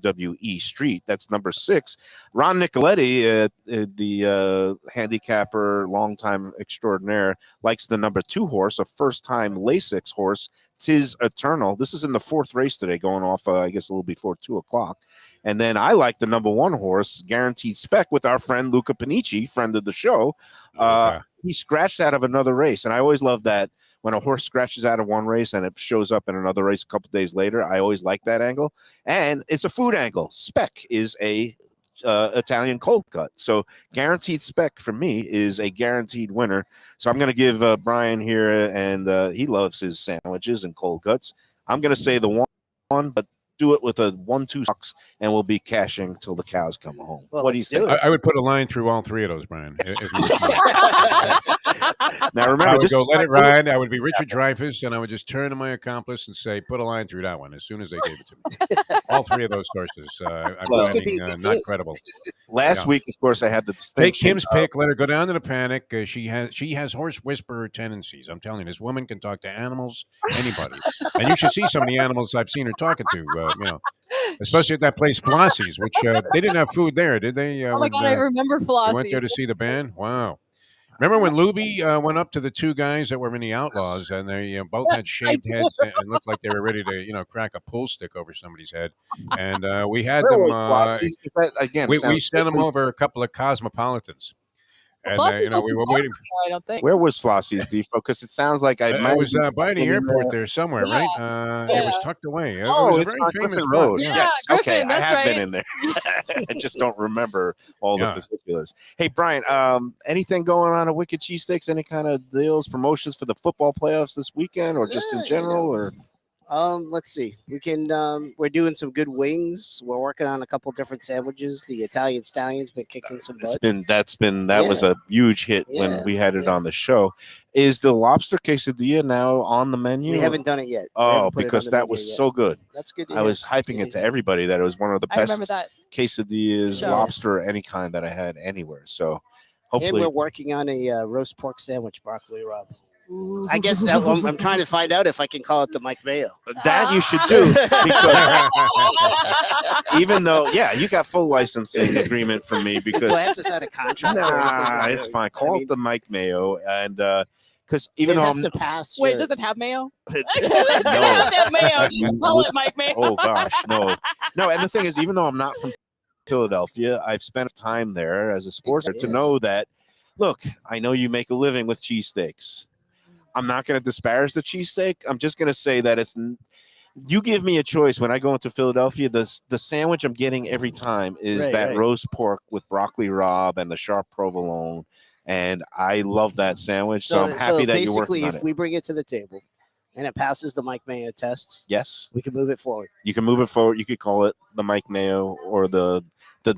[SPEAKER 3] Street. That's number 6. Ron Nicoletti, the handicapper, longtime extraordinaire, likes the number 2 horse, a first-time Lasix horse, Tis Eternal. This is in the 4th race today, going off, I guess, a little before 2 o'clock. And then I like the number 1 horse, Guaranteed Spec, with our friend Luca Panici, friend of the show.
[SPEAKER 4] Luca.
[SPEAKER 3] He scratched out of another race, and I always love that. When a horse scratches out of one race and it shows up in another race a couple days later, I always like that angle. And it's a food angle. Spec is a Italian cold cut. So Guaranteed Spec for me is a guaranteed winner. So I'm going to give Brian here, and he loves his sandwiches and cold cuts. I'm going to say the one, but do it with a 1-2 box, and we'll be cashing till the cows come home.
[SPEAKER 7] Well,
[SPEAKER 3] what do you
[SPEAKER 7] let's do
[SPEAKER 3] think?
[SPEAKER 7] it.
[SPEAKER 4] I would put a line through all 3 of those, Brian. If you were-
[SPEAKER 3] Now
[SPEAKER 4] I
[SPEAKER 3] remember,
[SPEAKER 4] would
[SPEAKER 3] this
[SPEAKER 4] go
[SPEAKER 3] is
[SPEAKER 4] let
[SPEAKER 3] my
[SPEAKER 4] it
[SPEAKER 3] first-
[SPEAKER 4] ride. I would be Richard Dreyfuss, and I would just turn to my accomplice and say, "Put a line through that one." As soon as they gave it to me, all 3 of those sources, I'm
[SPEAKER 3] Well,
[SPEAKER 4] finding not credible.
[SPEAKER 3] Last
[SPEAKER 4] Yeah.
[SPEAKER 3] week, of course, I had the
[SPEAKER 4] Take
[SPEAKER 3] distinction.
[SPEAKER 4] Kim's pick. Let her go down to the panic. She has horse whisperer tendencies. I'm telling you, this woman can talk to animals, anybody, and you should see some of the animals I've seen her talking to. Especially at that place Flossie's, which they didn't have food there, did they?
[SPEAKER 5] Oh my God, I remember
[SPEAKER 4] We
[SPEAKER 5] Flossie.
[SPEAKER 4] went there to see the band. Wow. Remember when Lubie went up to the 2 guys that were in the Outlaws, and they both had shaved
[SPEAKER 5] do.
[SPEAKER 4] heads and looked like they were ready to, crack a pool stick over somebody's head. And we had
[SPEAKER 3] Where
[SPEAKER 4] them.
[SPEAKER 3] was Flossie's? 'Cause that, again,
[SPEAKER 4] We
[SPEAKER 3] sounds-
[SPEAKER 4] sent them over a couple of Cosmopolitans, and
[SPEAKER 5] Flossie's
[SPEAKER 4] we were
[SPEAKER 5] wasn't
[SPEAKER 4] waiting.
[SPEAKER 5] I don't think.
[SPEAKER 3] Where was Flossie's, Defo? Because it sounds like I might
[SPEAKER 4] It was
[SPEAKER 3] have
[SPEAKER 4] by the
[SPEAKER 3] been
[SPEAKER 4] airport
[SPEAKER 3] in
[SPEAKER 4] there somewhere,
[SPEAKER 5] Yeah.
[SPEAKER 4] right? It was
[SPEAKER 5] Yeah.
[SPEAKER 4] tucked away.
[SPEAKER 3] Oh,
[SPEAKER 4] it was
[SPEAKER 3] it's
[SPEAKER 4] a very
[SPEAKER 3] on
[SPEAKER 4] famous
[SPEAKER 3] Griffin
[SPEAKER 4] spot,
[SPEAKER 3] Road.
[SPEAKER 4] yeah.
[SPEAKER 5] Yeah,
[SPEAKER 3] Yes, okay,
[SPEAKER 5] Griffin,
[SPEAKER 3] I
[SPEAKER 5] that's
[SPEAKER 3] have been
[SPEAKER 5] right.
[SPEAKER 3] in there. I just don't remember all
[SPEAKER 4] Yeah.
[SPEAKER 3] the particulars. Hey, Brian, anything going on at Wicked Cheesesteaks? Any kind of deals, promotions for the football playoffs this weekend, or just in general? Or
[SPEAKER 7] Let's see. We can. We're doing some good wings. We're working on a couple different sandwiches. The Italian Stallion's been kicking some butt.
[SPEAKER 3] that was a huge hit when
[SPEAKER 7] Yeah,
[SPEAKER 3] we had it
[SPEAKER 7] yeah.
[SPEAKER 3] on the show. Is the lobster quesadilla now on the menu?
[SPEAKER 7] We haven't done it yet. We
[SPEAKER 3] Oh,
[SPEAKER 7] haven't put it on
[SPEAKER 3] because
[SPEAKER 7] the
[SPEAKER 3] that
[SPEAKER 7] menu
[SPEAKER 3] was
[SPEAKER 7] yet.
[SPEAKER 3] so good.
[SPEAKER 7] That's good. to
[SPEAKER 3] I
[SPEAKER 7] hear.
[SPEAKER 3] was hyping it to everybody that it was one of the
[SPEAKER 5] I remember
[SPEAKER 3] best
[SPEAKER 5] that.
[SPEAKER 3] quesadillas,
[SPEAKER 5] Sure.
[SPEAKER 3] lobster, any kind that I had anywhere. So
[SPEAKER 7] And
[SPEAKER 3] hopefully,
[SPEAKER 7] we're working on a roast pork sandwich, broccoli Rob. I guess I'm trying to find out if I can call it the Mike Mayo.
[SPEAKER 3] that you should do because even though, you got full licensing agreement from me because
[SPEAKER 7] Do I have to sign a contract? or anything?
[SPEAKER 3] nah, it's fine. Call
[SPEAKER 7] I mean,
[SPEAKER 3] it the Mike Mayo, and because
[SPEAKER 7] it
[SPEAKER 3] even though
[SPEAKER 7] has
[SPEAKER 3] I'm
[SPEAKER 7] to pass.
[SPEAKER 5] Wait,
[SPEAKER 7] your-
[SPEAKER 5] does it have mayo?
[SPEAKER 3] no,
[SPEAKER 5] Does it have mayo? Just call it Mike Mayo.
[SPEAKER 3] oh gosh, no. And the thing is, even though I'm not from Philadelphia, I've spent time there as a sports
[SPEAKER 7] Yes.
[SPEAKER 3] to know that. Look, I know you make a living with cheesesteaks. I'm not going to disparage the cheesesteak. I'm just going to say that you give me a choice when I go into Philadelphia. The sandwich I'm getting every time is
[SPEAKER 7] Right,
[SPEAKER 3] that
[SPEAKER 7] right.
[SPEAKER 3] roast pork with broccoli rabe and the sharp provolone, and I love that sandwich. So I'm happy that you're
[SPEAKER 7] basically,
[SPEAKER 3] working on
[SPEAKER 7] if
[SPEAKER 3] it.
[SPEAKER 7] we bring it to the table and it passes the Mike Mayo test,
[SPEAKER 3] Yes,
[SPEAKER 7] we can move it forward.
[SPEAKER 3] you can move it forward. You could call it the Mike Mayo or the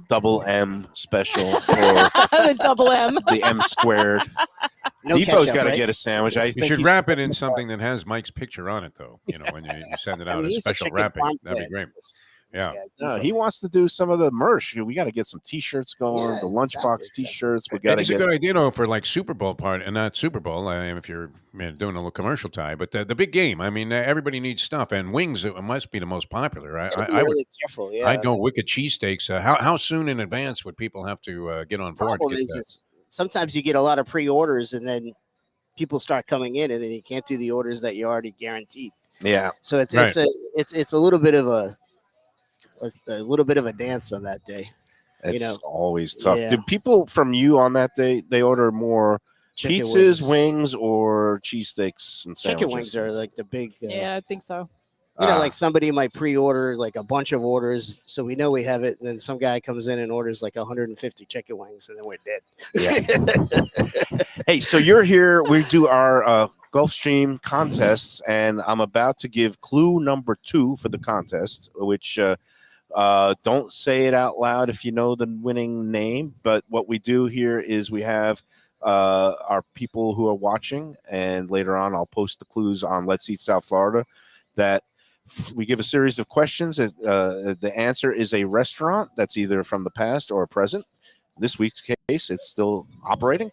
[SPEAKER 3] double M special or
[SPEAKER 5] The double M.
[SPEAKER 3] the M squared.
[SPEAKER 7] No
[SPEAKER 3] Defo's
[SPEAKER 7] ketchup,
[SPEAKER 3] got to
[SPEAKER 7] right?
[SPEAKER 3] get a sandwich. I
[SPEAKER 4] You
[SPEAKER 3] think
[SPEAKER 4] should
[SPEAKER 3] he's-
[SPEAKER 4] wrap it in something that has Mike's picture on it, though. When you send it
[SPEAKER 7] I
[SPEAKER 4] out
[SPEAKER 7] mean,
[SPEAKER 4] as
[SPEAKER 7] he's a
[SPEAKER 4] special
[SPEAKER 7] chicken
[SPEAKER 4] wrapping,
[SPEAKER 7] parm
[SPEAKER 4] that'd be
[SPEAKER 7] fan.
[SPEAKER 4] great.
[SPEAKER 7] This
[SPEAKER 4] Yeah.
[SPEAKER 7] guy,
[SPEAKER 3] No,
[SPEAKER 7] Defo.
[SPEAKER 3] he wants to do some of the merch. We got to get some T-shirts going.
[SPEAKER 7] Yeah,
[SPEAKER 3] the lunchbox
[SPEAKER 7] exactly.
[SPEAKER 3] T-shirts. We got to
[SPEAKER 4] It's a
[SPEAKER 3] get.
[SPEAKER 4] good idea, though, for like Super Bowl part, and not Super Bowl. If you're doing a little commercial tie, but the big game. I mean, everybody needs stuff, and wings must be the most popular.
[SPEAKER 7] Gotta be
[SPEAKER 4] I would.
[SPEAKER 7] really careful. Yeah.
[SPEAKER 4] I'd go wicked cheesesteaks. How soon in advance would people have to get on board?
[SPEAKER 7] Problem
[SPEAKER 4] To get
[SPEAKER 7] is,
[SPEAKER 4] that?
[SPEAKER 7] is sometimes you get a lot of pre-orders, and then people start coming in, and then you can't do the orders that you already guaranteed.
[SPEAKER 3] Yeah,
[SPEAKER 7] So it's
[SPEAKER 4] Right.
[SPEAKER 7] it's a little bit of a dance on that day.
[SPEAKER 3] it's always tough.
[SPEAKER 7] yeah.
[SPEAKER 3] Do people from you on that day they order more
[SPEAKER 7] Chicken
[SPEAKER 3] pizzas,
[SPEAKER 7] wings.
[SPEAKER 3] wings, or cheesesteaks and sandwiches?
[SPEAKER 7] Chicken wings are like the big.
[SPEAKER 5] Yeah, I think so.
[SPEAKER 7] Like somebody might pre-order like a bunch of orders, so we know we have it. And then some guy comes in and orders like 150 chicken wings, and then we're dead.
[SPEAKER 3] Yeah. Hey, so you're here. We do our Gulfstream contests, and I'm about to give clue number 2 for the contest, which don't say it out loud if you know the winning name. But what we do here is we have our people who are watching, and later on I'll post the clues on Let's Eat South Florida, that we give a series of questions. The answer is a restaurant that's either from the past or present. This week's case, it's still operating.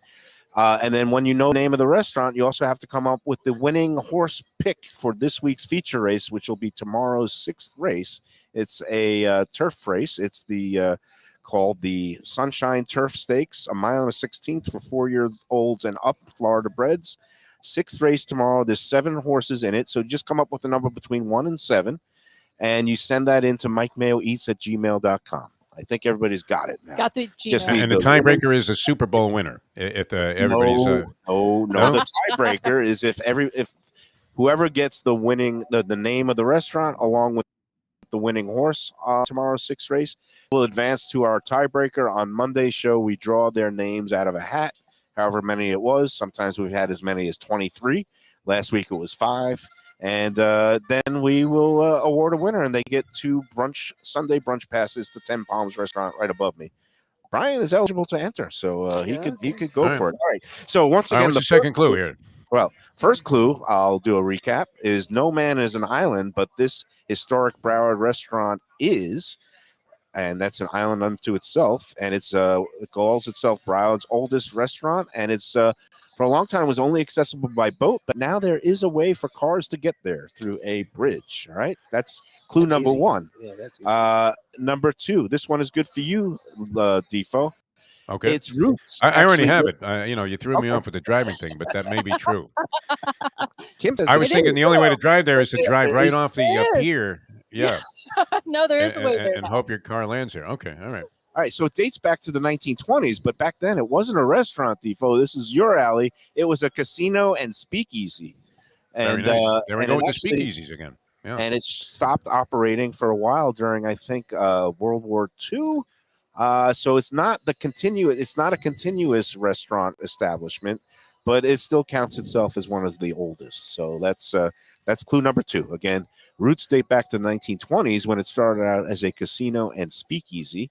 [SPEAKER 3] And then when you know the name of the restaurant, you also have to come up with the winning horse pick for this week's feature race, which will be tomorrow's 6th race. It's a turf race. It's the called the Sunshine Turf Stakes, 1 mile and 1/16 for 4-year-olds and up Florida breds. 6th race tomorrow. There's 7 horses in it. So just come up with a number between 1 and 7, and you send that into MikeMayoEats@gmail.com. I think everybody's got it now.
[SPEAKER 5] Got the Gmail.
[SPEAKER 3] Just need
[SPEAKER 4] And the tiebreaker is a Super Bowl winner. If everybody's
[SPEAKER 3] No.
[SPEAKER 4] No?
[SPEAKER 3] The tiebreaker is if whoever gets the winning the name of the restaurant along with the winning horse tomorrow's 6th race will advance to our tiebreaker. On Monday's show, we draw their names out of a hat, however many it was. Sometimes we've had as many as 23. Last week it was 5. And then we will award a winner, and they get 2 Sunday brunch passes to 10 Palms Restaurant right above me. Brian is eligible to enter, so he could go
[SPEAKER 4] All right.
[SPEAKER 3] for it. All right. So once
[SPEAKER 4] All right,
[SPEAKER 3] again,
[SPEAKER 4] what's the second clue here?
[SPEAKER 3] Well, first clue, I'll do a recap, is no man is an island, but this historic Broward restaurant is, and that's an island unto itself, and it calls itself Broward's oldest restaurant, and it's for a long time was only accessible by boat, but now there is a way for cars to get there through a bridge. All right, that's clue
[SPEAKER 7] That's
[SPEAKER 3] number
[SPEAKER 7] easy.
[SPEAKER 3] 1.
[SPEAKER 7] Yeah, that's easy.
[SPEAKER 3] Number 2, this one is good for you, Defo.
[SPEAKER 4] Okay.
[SPEAKER 3] It's roots.
[SPEAKER 4] I already
[SPEAKER 3] Actually,
[SPEAKER 4] have it. You threw me off with the driving thing, but that may be true.
[SPEAKER 3] Kim says
[SPEAKER 4] I was
[SPEAKER 5] It
[SPEAKER 4] thinking
[SPEAKER 5] is,
[SPEAKER 4] the only way to
[SPEAKER 5] though.
[SPEAKER 4] drive there is to drive right off the
[SPEAKER 5] It is.
[SPEAKER 4] pier. Yeah.
[SPEAKER 5] No, there is a way there.
[SPEAKER 4] and hope your car lands here. Okay. All right.
[SPEAKER 3] All right, so it dates back to the 1920s, but back then it wasn't a restaurant, Defo. This is your alley. It was a casino and speakeasy.
[SPEAKER 4] Very
[SPEAKER 3] And
[SPEAKER 4] nice. There we
[SPEAKER 3] and
[SPEAKER 4] go
[SPEAKER 3] it
[SPEAKER 4] with
[SPEAKER 3] actually-
[SPEAKER 4] the speakeasies again. Yeah.
[SPEAKER 3] And it stopped operating for a while during, I think, World War II. So it's not a continuous restaurant establishment, but it still counts itself as one of the oldest. So that's clue number 2. Again, roots date back to the 1920s when it started out as a casino and speakeasy.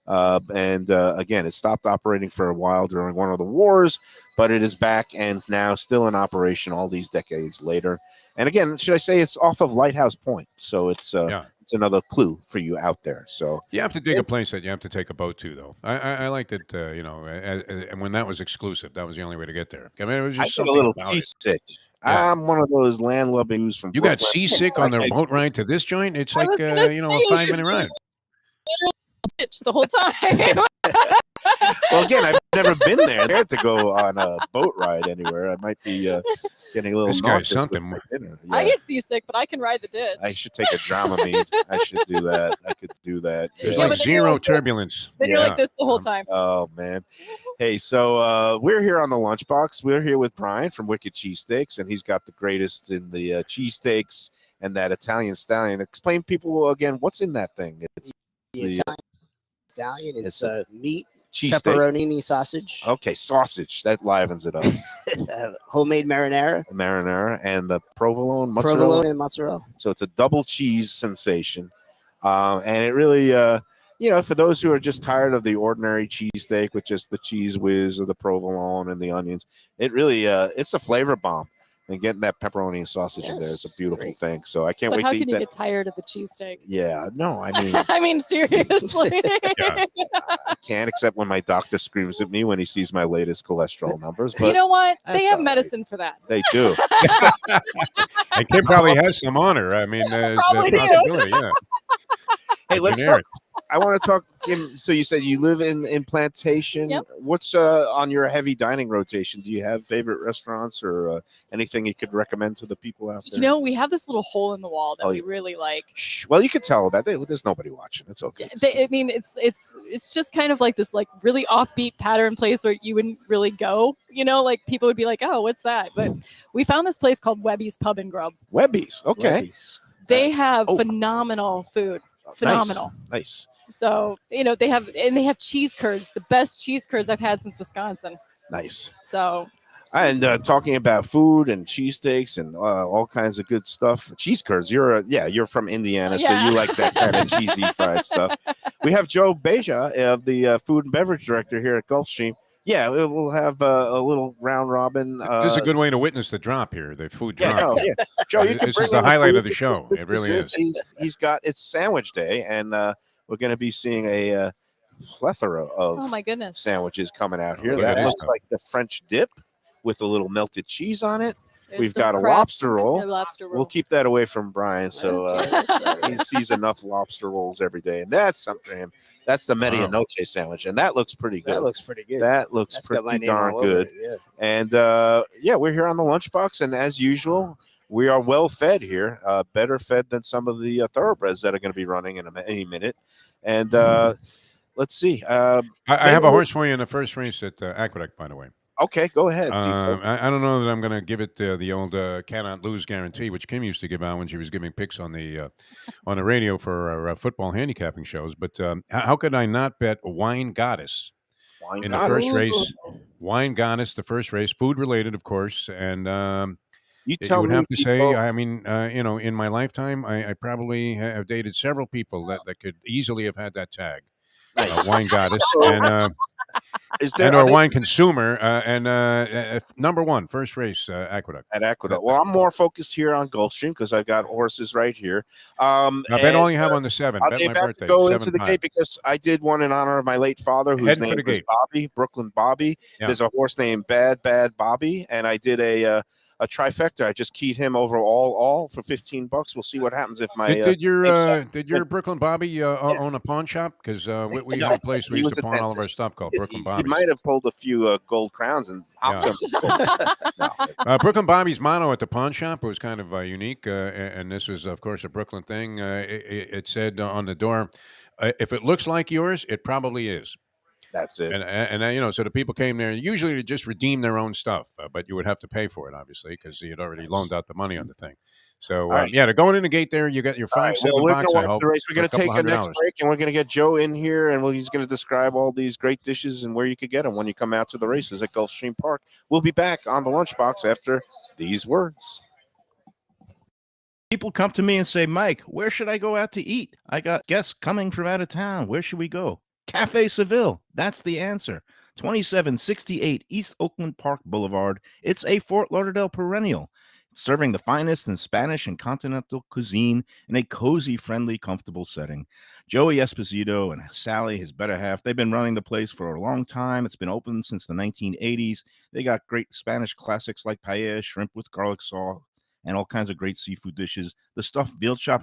[SPEAKER 3] And again, it stopped operating for a while during one of the wars, but it is back and now still in operation all these decades later. And again, should I say it's off of Lighthouse Point? So it's it's another clue for you out there. So
[SPEAKER 4] You have to dig a place that you have to take a boat to, though. I liked it, and when that was exclusive, that was the only way to get there. I mean, it was
[SPEAKER 3] I
[SPEAKER 4] just
[SPEAKER 3] get a
[SPEAKER 4] something
[SPEAKER 3] little
[SPEAKER 4] about it.
[SPEAKER 3] seasick.
[SPEAKER 4] Yeah.
[SPEAKER 3] I'm one of those landlubbing dudes from
[SPEAKER 4] You got
[SPEAKER 3] Brooklyn.
[SPEAKER 4] seasick on their boat ride to this joint? It's
[SPEAKER 5] I
[SPEAKER 4] like,
[SPEAKER 5] was gonna
[SPEAKER 4] a
[SPEAKER 5] say,
[SPEAKER 4] 5-minute ride.
[SPEAKER 5] Ditch the whole time.
[SPEAKER 3] Well, again, I've never been there to go on a boat ride anywhere. I might be getting a little
[SPEAKER 4] This guy's
[SPEAKER 3] nauseous with
[SPEAKER 4] something.
[SPEAKER 3] my dinner.
[SPEAKER 5] I
[SPEAKER 3] Yeah.
[SPEAKER 5] get seasick, but I can ride the ditch.
[SPEAKER 3] I should take a Dramamine. I should do that. I could do that.
[SPEAKER 4] There's
[SPEAKER 5] Yeah,
[SPEAKER 4] like
[SPEAKER 5] but then
[SPEAKER 4] zero
[SPEAKER 5] you're like this.
[SPEAKER 4] turbulence.
[SPEAKER 5] Then you're
[SPEAKER 3] Yeah.
[SPEAKER 5] like this the whole time.
[SPEAKER 3] Oh man. Hey, so we're here on the Lunchbox. We're here with Brian from Wicked Cheesesteaks, and he's got the greatest in the cheesesteaks and that Italian stallion. Explain people again what's in that thing. It's
[SPEAKER 7] The
[SPEAKER 3] the-
[SPEAKER 7] Italian stallion. It's
[SPEAKER 3] it's
[SPEAKER 7] meat,
[SPEAKER 3] Cheesesteak.
[SPEAKER 7] pepperoni sausage,
[SPEAKER 3] Okay, sausage. That livens it up.
[SPEAKER 7] homemade
[SPEAKER 3] Marinara and the provolone, mozzarella.
[SPEAKER 7] provolone, and mozzarella.
[SPEAKER 3] So it's a double cheese sensation. And it really, for those who are just tired of the ordinary cheesesteak with just the cheese whiz or the provolone and the onions, it really, it's a flavor bomb. And getting that pepperoni and sausage in there is a beautiful thing. So I can't
[SPEAKER 5] But
[SPEAKER 3] wait
[SPEAKER 5] how
[SPEAKER 3] to
[SPEAKER 5] can
[SPEAKER 3] eat
[SPEAKER 5] you
[SPEAKER 3] that.
[SPEAKER 5] get tired of the cheesesteak?
[SPEAKER 3] Yeah, no, I mean,
[SPEAKER 5] I mean, seriously.
[SPEAKER 3] I can't, except when my doctor screams at me when he sees my latest cholesterol numbers. But
[SPEAKER 5] You know what? They
[SPEAKER 3] that's
[SPEAKER 5] have
[SPEAKER 3] all right.
[SPEAKER 5] medicine for that.
[SPEAKER 3] They do.
[SPEAKER 4] And Kim probably has some on her. I mean, there's
[SPEAKER 5] Probably
[SPEAKER 4] a
[SPEAKER 5] do.
[SPEAKER 4] possibility. Yeah.
[SPEAKER 3] Hey,
[SPEAKER 4] A
[SPEAKER 3] let's
[SPEAKER 4] generic.
[SPEAKER 3] talk. I want to talk, Kim. So you said you live in Plantation.
[SPEAKER 5] Yep.
[SPEAKER 3] What's on your heavy dining rotation? Do you have favorite restaurants or anything you could recommend to the people out there?
[SPEAKER 5] You know, we have this little hole in the wall that
[SPEAKER 3] Oh,
[SPEAKER 5] we
[SPEAKER 3] yeah.
[SPEAKER 5] really like.
[SPEAKER 3] Shh. Well, you could tell that there's nobody watching. It's okay.
[SPEAKER 5] I mean, it's just kind of like this like really offbeat pattern place where you wouldn't really go. You know, like people would be like, "Oh, what's that?" But we found this place called Webby's Pub and Grub.
[SPEAKER 3] Webby's. Okay.
[SPEAKER 7] Webby's.
[SPEAKER 5] They have
[SPEAKER 3] Oh.
[SPEAKER 5] phenomenal food. Phenomenal.
[SPEAKER 3] Nice.
[SPEAKER 5] So, they have cheese curds, the best cheese curds I've had since Wisconsin.
[SPEAKER 3] Nice.
[SPEAKER 5] So,
[SPEAKER 3] And talking about food and cheesesteaks and all kinds of good stuff. Cheese curds. You're from Indiana, so
[SPEAKER 5] Yeah.
[SPEAKER 3] you like that kind of cheesy fried stuff. We have Joe Beja, the food and beverage director here at Gulfstream. Yeah, we'll have a little round robin.
[SPEAKER 4] This is a good way to witness the drop here, the food
[SPEAKER 3] Yeah,
[SPEAKER 4] drop.
[SPEAKER 3] no, yeah. Joe, you can
[SPEAKER 4] This
[SPEAKER 3] bring
[SPEAKER 4] is the
[SPEAKER 3] in
[SPEAKER 4] highlight
[SPEAKER 3] food
[SPEAKER 4] of the show.
[SPEAKER 3] because
[SPEAKER 4] It really
[SPEAKER 3] this
[SPEAKER 4] is.
[SPEAKER 3] He's got it's sandwich day, and we're going to be seeing a plethora of
[SPEAKER 5] oh my goodness.
[SPEAKER 3] sandwiches coming out here.
[SPEAKER 4] Look
[SPEAKER 3] That
[SPEAKER 4] at this
[SPEAKER 3] looks
[SPEAKER 4] stuff.
[SPEAKER 3] like the French dip with a little melted cheese on it.
[SPEAKER 5] There's
[SPEAKER 3] We've
[SPEAKER 5] some
[SPEAKER 3] got a
[SPEAKER 5] crab-
[SPEAKER 3] lobster roll.
[SPEAKER 5] a lobster roll.
[SPEAKER 3] We'll keep that away from Brian, so he sees enough lobster rolls every day, and that's something for him. That's the medianoche sandwich, and that looks pretty good.
[SPEAKER 7] That looks pretty good.
[SPEAKER 3] That looks
[SPEAKER 7] That's got my
[SPEAKER 3] pretty
[SPEAKER 7] name
[SPEAKER 3] darn
[SPEAKER 7] all over
[SPEAKER 3] good.
[SPEAKER 7] it, yeah.
[SPEAKER 3] And we're here on the Lunchbox, and as usual, we are well fed here, better fed than some of the thoroughbreds that are going to be running in any minute. And let's see.
[SPEAKER 4] I have a horse for you in the first race at Aqueduct, by the way.
[SPEAKER 3] Okay, go ahead. Defo.
[SPEAKER 4] I don't know that I'm going to give it the old cannot lose guarantee, which Kim used to give out when she was giving picks on the radio for our football handicapping shows. But how could I not bet Wine Goddess
[SPEAKER 3] Wine
[SPEAKER 4] in the
[SPEAKER 3] Goddess.
[SPEAKER 4] first race? Wine Goddess, the first race, food related, of course, and
[SPEAKER 3] You
[SPEAKER 4] you
[SPEAKER 3] tell
[SPEAKER 4] would
[SPEAKER 3] me,
[SPEAKER 4] have to say,
[SPEAKER 3] Defo.
[SPEAKER 4] I mean, in my lifetime, I probably have dated several people that could easily have had that tag,
[SPEAKER 3] Nice.
[SPEAKER 4] Wine Goddess, and
[SPEAKER 3] Is there
[SPEAKER 4] and or
[SPEAKER 3] are they-
[SPEAKER 4] wine consumer, number one, first race, Aqueduct.
[SPEAKER 3] at Aqueduct? Well, I'm more focused here on Gulfstream because I've got horses right here.
[SPEAKER 4] Now, bet
[SPEAKER 3] and,
[SPEAKER 4] all you have on the 7.
[SPEAKER 3] Are
[SPEAKER 4] Bet
[SPEAKER 3] they
[SPEAKER 4] my
[SPEAKER 3] about
[SPEAKER 4] birthday.
[SPEAKER 3] to go
[SPEAKER 4] 7
[SPEAKER 3] into the
[SPEAKER 4] 5.
[SPEAKER 3] gate because I did one in honor of my late father, whose
[SPEAKER 4] Heading for
[SPEAKER 3] name
[SPEAKER 4] the
[SPEAKER 3] was
[SPEAKER 4] gate.
[SPEAKER 3] Bobby, Brooklyn Bobby.
[SPEAKER 4] Yeah.
[SPEAKER 3] There's a horse named Bad Bobby, and I did a trifecta. I just keyed him over all for $15. We'll see what happens if my
[SPEAKER 4] Did your
[SPEAKER 3] exact-
[SPEAKER 4] Brooklyn Bobby own a pawn shop? Because we had a place we
[SPEAKER 3] He
[SPEAKER 4] used
[SPEAKER 3] was
[SPEAKER 4] to
[SPEAKER 3] a
[SPEAKER 4] pawn all of our
[SPEAKER 3] dentist.
[SPEAKER 4] stuff called
[SPEAKER 3] he,
[SPEAKER 4] Brooklyn
[SPEAKER 3] he
[SPEAKER 4] Bobby.
[SPEAKER 3] might have pulled a few gold crowns and hopped them. No.
[SPEAKER 4] Brooklyn Bobby's motto at the pawn shop was kind of unique, and this was, of course, a Brooklyn thing. It said on the door, "If it looks like yours, it probably is."
[SPEAKER 3] That's it.
[SPEAKER 4] And so the people came there usually to just redeem their own stuff, but you would have to pay for it, obviously, because he had already loaned out the money on the thing. So
[SPEAKER 3] All right.
[SPEAKER 4] they're going in the gate there. You got your
[SPEAKER 3] All right, well, we're
[SPEAKER 4] $5-7
[SPEAKER 3] gonna
[SPEAKER 4] I
[SPEAKER 3] watch
[SPEAKER 4] hope.
[SPEAKER 3] the race. We're going
[SPEAKER 4] for
[SPEAKER 3] to take a
[SPEAKER 4] $200.
[SPEAKER 3] next break, and we're going to get Joe in here, and he's going to describe all these great dishes and where you could get them when you come out to the races at Gulfstream Park. We'll be back on the Lunchbox after these words.
[SPEAKER 8] People come to me and say, Mike, where should I go out to eat? I got guests coming from out of town. Where should we go? Cafe Seville. That's the answer. 2768 East Oakland Park Boulevard. It's a Fort Lauderdale perennial, serving the finest in Spanish and continental cuisine in a cozy, friendly, comfortable setting. Joey Esposito and Sally, his better half, they've been running the place for a long time. It's been open since the 1980s. They got great Spanish classics like paella, shrimp with garlic sauce, and all kinds of great seafood dishes. The stuffed veal chop,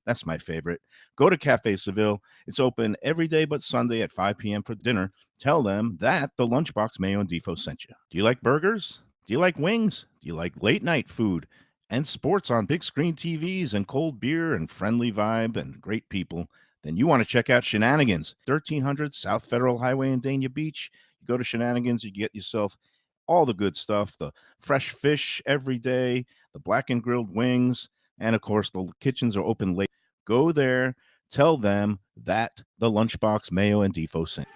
[SPEAKER 8] that's my favorite. Go to Cafe Seville. It's open every day but Sunday at 5 p.m. for dinner. Tell them that the Lunchbox Mayo and Defo sent you. Do you like burgers? Do you like wings? Do you like late night food and sports on big screen TVs and cold beer and friendly vibe and great people? Then you want to check out Shenanigans, 1300 South Federal Highway in Dania Beach. You go to Shenanigans, you get yourself all the good stuff, the fresh fish every day, the black and grilled wings, and of course, the kitchens are open late. Go there, tell them that the Lunchbox Mayo and Defo sent.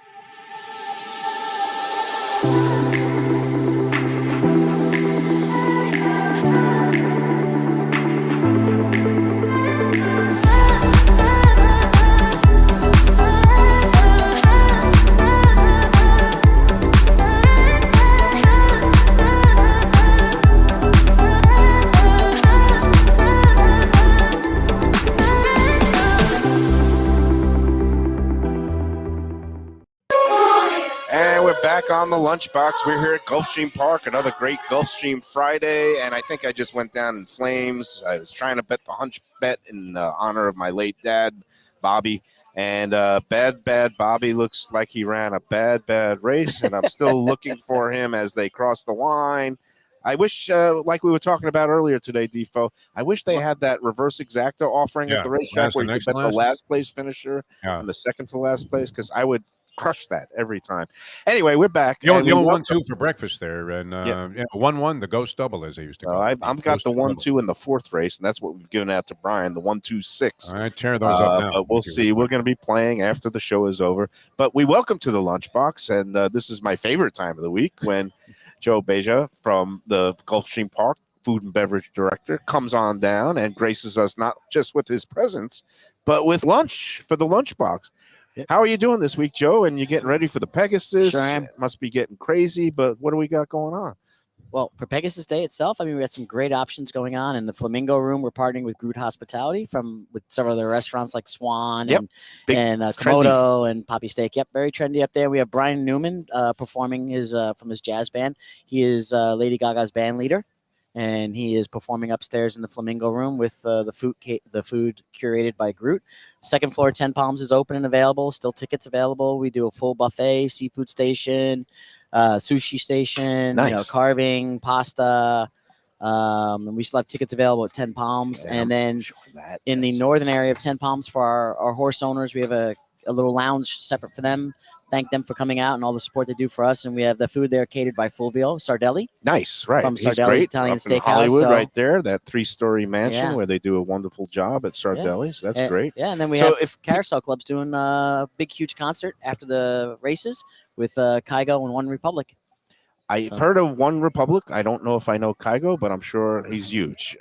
[SPEAKER 3] back on the Lunchbox. We're here at Gulfstream Park, another great Gulfstream Friday, and I think I just went down in flames. I was trying to bet the hunch bet in honor of my late dad, Bobby, and bad Bobby looks like he ran a bad race, and I'm still looking for him as they cross the line. I wish, like we were talking about earlier today, Defo, I wish they had that reverse exacta offering at the racetrack where you could bet the last place finisher and the second to last place, because I would crush that every time. Anyway, we're back.
[SPEAKER 4] The old 1-2 for breakfast there, and 1-1, the ghost double, as they used to call it.
[SPEAKER 3] I've got the 1-2 in the fourth race, and that's what we've given out to Brian, the 1-2-6.
[SPEAKER 4] All right, tear those up now.
[SPEAKER 3] But we'll see. We're going to be playing after the show is over. But we welcome to the Lunchbox, and this is my favorite time of the week when Joe Beja from the Gulfstream Park Food and Beverage Director comes on down and graces us not just with his presence, but with lunch for the Lunchbox. How are you doing this week, Joe? And you're getting ready for the Pegasus?
[SPEAKER 9] Sure am.
[SPEAKER 3] It must be getting crazy, but what do we got going on?
[SPEAKER 9] Well, for Pegasus Day itself, I mean, we got some great options going on in the Flamingo Room. We're partnering with Groot Hospitality with several other restaurants like Swan and Komodo and Poppy Steak. Yep, very trendy up there. We have Brian Newman performing from his jazz band. He is Lady Gaga's band leader, and he is performing upstairs in the Flamingo Room with the food curated by Groot. Second floor, 10 Palms is open and available. Still tickets available. We do a full buffet, seafood station, sushi station, carving, pasta. And we still have tickets available at 10 Palms. And then in the northern area of 10 Palms for our horse owners, we have a little lounge separate for them. Thank them for coming out and all the support they do for us. And we have the food there catered by Fulvio Sardelli.
[SPEAKER 3] Nice, right.
[SPEAKER 9] From Sardelli's Italian Steakhouse.
[SPEAKER 3] Hollywood, right there, that 3-story mansion where they do a wonderful job at Sardelli's. That's great.
[SPEAKER 9] Yeah, and then we have Carousel Club's doing a big, huge concert after the races with Kygo and One Republic.
[SPEAKER 3] I've heard of One Republic. I don't know if I know Kygo, but I'm sure he's huge.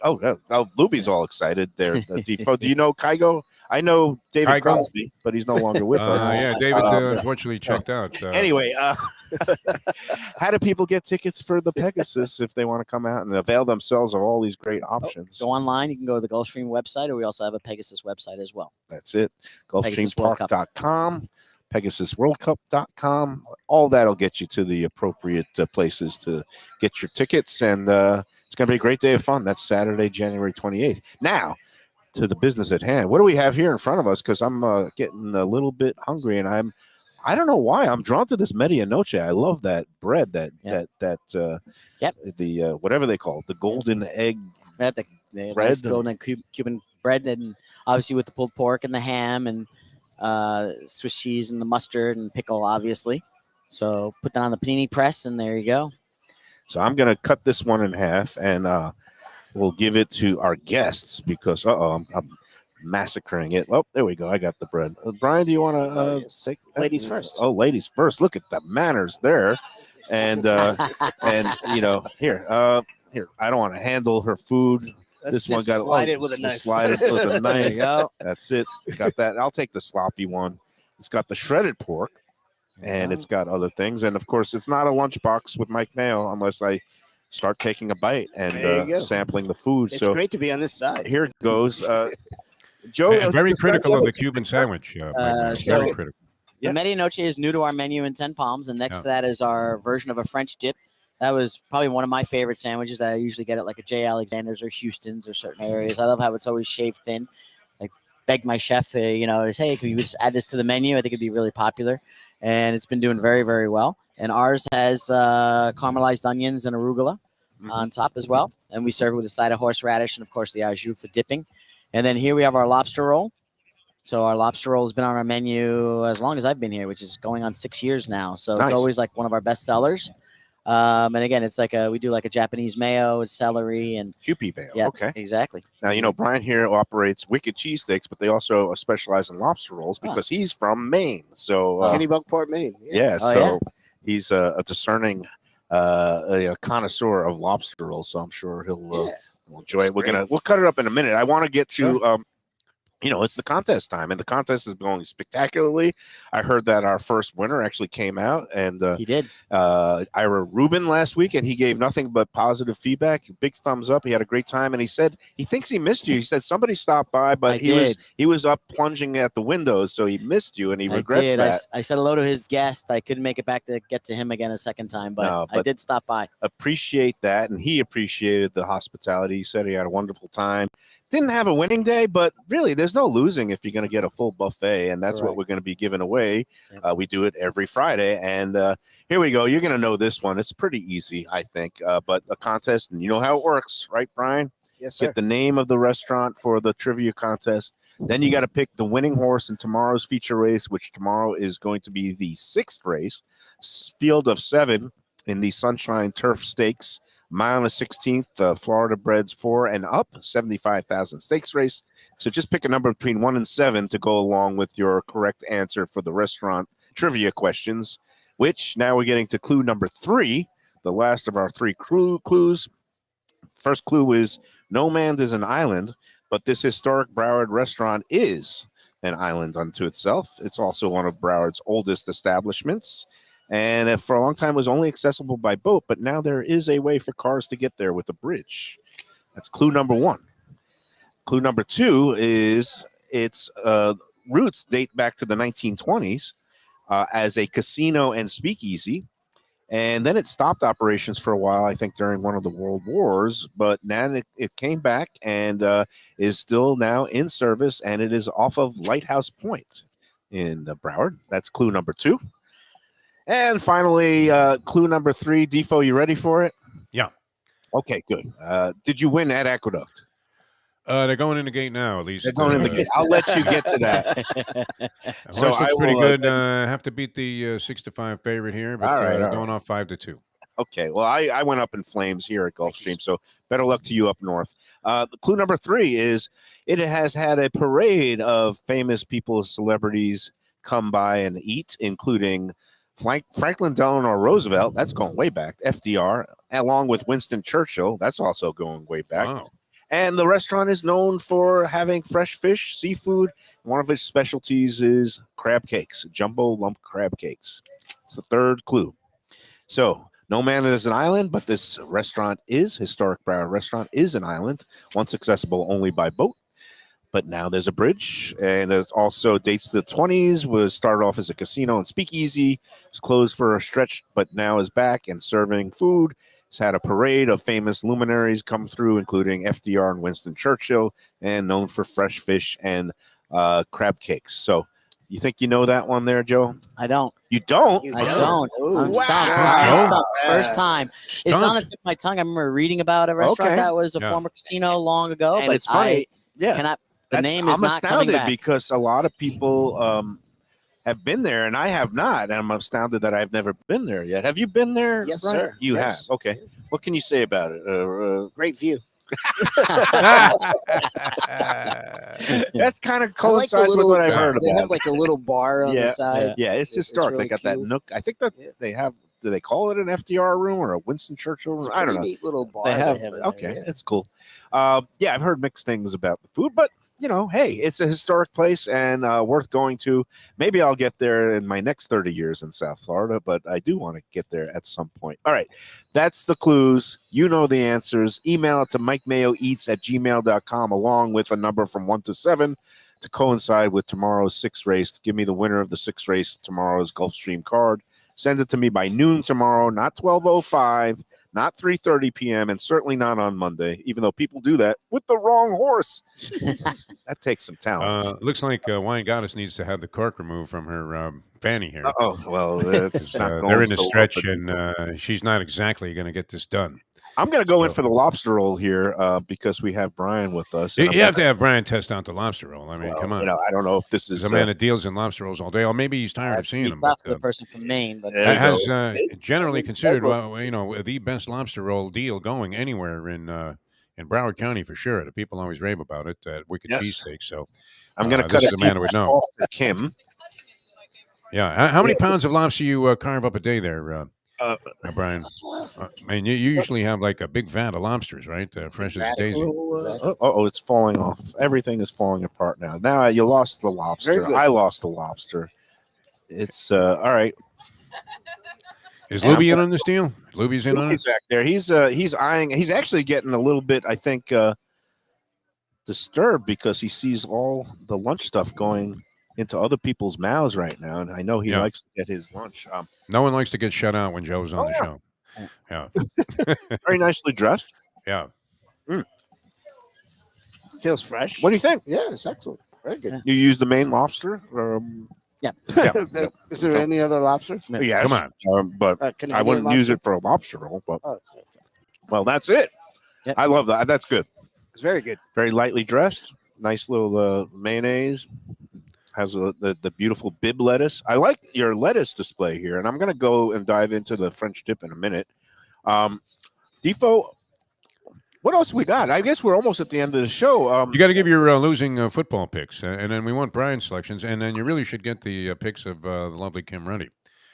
[SPEAKER 3] Lubie's all excited there. Defo. Do you know Kygo? I know David Crosby, but he's no longer with us.
[SPEAKER 4] Yeah, David unfortunately checked out.
[SPEAKER 3] Anyway, how do people get tickets for the Pegasus if they want to come out and avail themselves of all these great options?
[SPEAKER 9] Go online. You can go to the Gulfstream website, or we also have a Pegasus website as well.
[SPEAKER 3] That's it. GulfstreamPark.com. PegasusWorldCup.com. All that'll get you to the appropriate places to get your tickets, and it's going to be a great day of fun. That's Saturday, January 28th. Now, to the business at hand. What do we have here in front of us? Because I'm getting a little bit hungry, and I don't know why I'm drawn to this medianoche. I love that bread, the whatever they call it, the golden egg
[SPEAKER 9] bread,
[SPEAKER 3] nice
[SPEAKER 9] golden Cuban bread, and obviously with the pulled pork and the ham and Swiss cheese and the mustard and pickle, obviously. So put that on the panini press, and there you go.
[SPEAKER 3] So I'm going to cut this one in half, and we'll give it to our guests because, I'm massacring it. Oh, there we go. I got the bread. Brian, do you want to take
[SPEAKER 7] ladies first?
[SPEAKER 3] Oh, ladies first. Look at the manners there. And, here, I don't want to handle her food.
[SPEAKER 7] This one got slide it with a knife.
[SPEAKER 3] Slide it with a knife.
[SPEAKER 9] There you go.
[SPEAKER 3] That's it. Got that. I'll take the sloppy one. It's got the shredded pork, and it's got other things. And of course, it's not a lunchbox with Mike Mayo unless I start taking a bite and sampling the food.
[SPEAKER 7] It's great to be on this side.
[SPEAKER 3] Here it goes. Joe,
[SPEAKER 4] very critical of the Cuban sandwich. Very critical.
[SPEAKER 9] The medianoche is new to our menu in 10 Palms, and next to that is our version of a French dip. That was probably one of my favorite sandwiches that I usually get at like a J. Alexander's or Houston's or certain areas. I love how it's always shaved thin. I begged my chef, hey, can you just add this to the menu? I think it'd be really popular. And it's been doing very, very well. And ours has caramelized onions and arugula on top as well. And we serve it with a side of horseradish and, of course, the au jus for dipping. And then here we have our lobster roll. So our lobster roll has been on our menu as long as I've been here, which is going on 6 years now. So It's always like one of our best sellers. And again, it's like we do like a Japanese mayo, celery, and
[SPEAKER 3] Kewpie mayo.
[SPEAKER 9] Yeah,
[SPEAKER 3] okay,
[SPEAKER 9] exactly.
[SPEAKER 3] Now Brian here operates Wicked Cheesesteaks, but they also specialize in lobster rolls because he's from Maine. So
[SPEAKER 7] Kennebunkport, Maine.
[SPEAKER 3] He's a discerning a connoisseur of lobster rolls. So I'm sure he'll enjoy it. We'll cut it up in a minute. I want to get to it's the contest time, and the contest is going spectacularly. I heard that our first winner actually came out, and
[SPEAKER 9] He did.
[SPEAKER 3] Ira Rubin last week, and he gave nothing but positive feedback. Big thumbs up. He had a great time, and he said he thinks he missed you. He said somebody stopped by, but he was up plunging at the windows, so he missed you, and he regrets that.
[SPEAKER 9] I said hello to his guest. I couldn't make it back to get to him again a second time, but I did stop by.
[SPEAKER 3] Appreciate that, and he appreciated the hospitality. He said he had a wonderful time. Didn't have a winning day, but really, there's no losing if you're going to get a full buffet, and that's what we're going to be giving away. We do it every Friday, and here we go. You're going to know this one. It's pretty easy, I think, but a contest, and you know how it works, right, Brian?
[SPEAKER 7] Yes, sir.
[SPEAKER 3] Get the name of the restaurant for the trivia contest. Then you got to pick the winning horse in tomorrow's feature race, which tomorrow is going to be the 6th race, field of 7 in the Sunshine Turf Stakes. Mile and a 16th, Florida Breds 4 and up, 75,000 stakes race. So just pick a number between 1 and 7 to go along with your correct answer for the restaurant trivia questions, which now we're getting to clue number 3, the last of our 3 clues. First clue is no man is an island, but this historic Broward restaurant is an island unto itself. It's also one of Broward's oldest establishments. And for a long time, it was only accessible by boat, but now there is a way for cars to get there with a bridge. That's clue number 1. Clue number 2 is its roots date back to the 1920s as a casino and speakeasy. And then it stopped operations for a while, I think, during one of the world wars. But now it came back and is still now in service, and it is off of Lighthouse Point in Broward. That's clue number 2. And finally, clue number 3. Defo, you ready for it?
[SPEAKER 4] Yeah.
[SPEAKER 3] Okay, good. Did you win at Aqueduct?
[SPEAKER 4] They're going in the gate now, at least.
[SPEAKER 3] They're going in the gate. I'll let you get to that.
[SPEAKER 4] So looks pretty good. Have to beat the 6-5 favorite here, but they're going off 5-2.
[SPEAKER 3] Okay, well, I went up in flames here at Gulfstream, so better luck to you up north. Clue number 3 is it has had a parade of famous people, celebrities come by and eat, including Franklin Delano Roosevelt, that's going way back, FDR, along with Winston Churchill, that's also going way back.
[SPEAKER 4] Wow.
[SPEAKER 3] And the restaurant is known for having fresh fish, seafood. One of its specialties is crab cakes, jumbo lump crab cakes. It's the 3rd clue. So, no man is an island, but this restaurant historic Broward restaurant is an island, once accessible only by boat. But now there's a bridge, and it also dates to the 20s, was started off as a casino and speakeasy, was closed for a stretch, but now is back and serving food. It's had a parade of famous luminaries come through, including FDR and Winston Churchill, and known for fresh fish and crab cakes. So you think you know that one there, Joe?
[SPEAKER 9] I don't.
[SPEAKER 3] You don't?
[SPEAKER 9] I don't. I'm
[SPEAKER 3] Wow.
[SPEAKER 9] stumped. I'm stumped. First time. It's
[SPEAKER 4] Stumped.
[SPEAKER 9] on the tip of my tongue. I remember reading about a restaurant that was a former casino long ago.
[SPEAKER 3] And
[SPEAKER 9] but
[SPEAKER 3] it's funny.
[SPEAKER 9] The name is not coming back.
[SPEAKER 3] Because a lot of people have been there, and I have not. And I'm astounded that I've never been there yet. Have you been there?
[SPEAKER 7] Yes,
[SPEAKER 3] Brian?
[SPEAKER 7] sir.
[SPEAKER 3] You
[SPEAKER 7] Yes.
[SPEAKER 3] have. Okay. What can you say about it?
[SPEAKER 7] Great view.
[SPEAKER 3] That's kind of
[SPEAKER 7] I like the
[SPEAKER 3] coincides with what I've
[SPEAKER 7] little-
[SPEAKER 3] heard
[SPEAKER 7] They have
[SPEAKER 3] about.
[SPEAKER 7] like a little bar on the side.
[SPEAKER 3] Yeah, it's historic.
[SPEAKER 7] really
[SPEAKER 3] They got that
[SPEAKER 7] cute.
[SPEAKER 3] nook. I think that they have. Do they call it an FDR room or a Winston Churchill room?
[SPEAKER 7] It's a
[SPEAKER 3] I don't
[SPEAKER 7] pretty
[SPEAKER 3] know.
[SPEAKER 7] neat little bar.
[SPEAKER 3] They have.
[SPEAKER 7] in there,
[SPEAKER 3] Okay,
[SPEAKER 7] yeah.
[SPEAKER 3] it's cool. Yeah, I've heard mixed things about the food, but hey, it's a historic place and worth going to. Maybe I'll get there in my next 30 years in South Florida, but I do want to get there at some point. All right, that's the clues. You know the answers. Email it to MikeMayoEats@gmail.com along with a number from 1 to 7 to coincide with tomorrow's 6th race. Give me the winner of the 6th race, tomorrow's Gulfstream card. Send it to me by noon tomorrow, not 12:05, not 3:30 p.m., and certainly not on Monday, even though people do that with the wrong horse. That takes some talent.
[SPEAKER 4] Looks like Wine Goddess needs to have the cork removed from her fanny here.
[SPEAKER 3] Oh, well, that's not going
[SPEAKER 4] they're in the
[SPEAKER 3] so
[SPEAKER 4] stretch,
[SPEAKER 3] well,
[SPEAKER 4] and she's not exactly going to get this done.
[SPEAKER 3] I'm going to go in for the lobster roll here because we have Brian with us.
[SPEAKER 4] You have to have Brian test out the lobster roll. I mean, come on.
[SPEAKER 3] I don't know if this is
[SPEAKER 4] a man that deals in lobster rolls all day, or maybe he's tired of seeing them.
[SPEAKER 9] It's the person from Maine, but
[SPEAKER 4] it has generally considered, the best lobster roll deal going anywhere in Broward County for sure. The people always rave about it at Wicked Cheesesteak. So
[SPEAKER 3] I'm going to cut
[SPEAKER 4] a man who would know.
[SPEAKER 3] off for Kim.
[SPEAKER 4] Yeah, how many pounds of lobster you carve up a day there, Brian. And you usually have like a big vat of lobsters, right? Fresh as
[SPEAKER 7] Exactly.
[SPEAKER 4] daisy.
[SPEAKER 3] It's falling off. Everything is falling apart now. Now you lost the lobster.
[SPEAKER 7] good.
[SPEAKER 3] I lost the lobster. It's all right.
[SPEAKER 4] Is
[SPEAKER 3] And
[SPEAKER 4] Lubie in on this deal? Lubie's in on it?
[SPEAKER 3] He's back there. He's eyeing. He's actually getting a little bit, I think, disturbed because he sees all the lunch stuff going into other people's mouths right now, and I know he likes to get his lunch.
[SPEAKER 4] No one likes to get shut out when Joe's on the show. Yeah.
[SPEAKER 3] Very nicely dressed.
[SPEAKER 4] Yeah.
[SPEAKER 7] Feels fresh.
[SPEAKER 3] What do you think?
[SPEAKER 7] Yeah, it's excellent. Very good.
[SPEAKER 9] Yeah.
[SPEAKER 3] You use the main lobster?
[SPEAKER 9] Yeah.
[SPEAKER 7] Is there any other lobster?
[SPEAKER 3] Yes.
[SPEAKER 4] Come on.
[SPEAKER 3] But
[SPEAKER 7] Can
[SPEAKER 3] I wouldn't use it for a lobster roll. But well, that's it.
[SPEAKER 9] Yep.
[SPEAKER 3] I love that. That's good.
[SPEAKER 7] It's very good.
[SPEAKER 3] Very lightly dressed. Nice little mayonnaise. Has the beautiful bib lettuce. I like your lettuce display here, and I'm going to go and dive into the French dip in a minute. Defo, what else we got? I guess we're almost at the end of the show.
[SPEAKER 4] You got to give your losing football picks, and then we want Brian's selections, and then you really should get the picks of the lovely Kim Ruddy.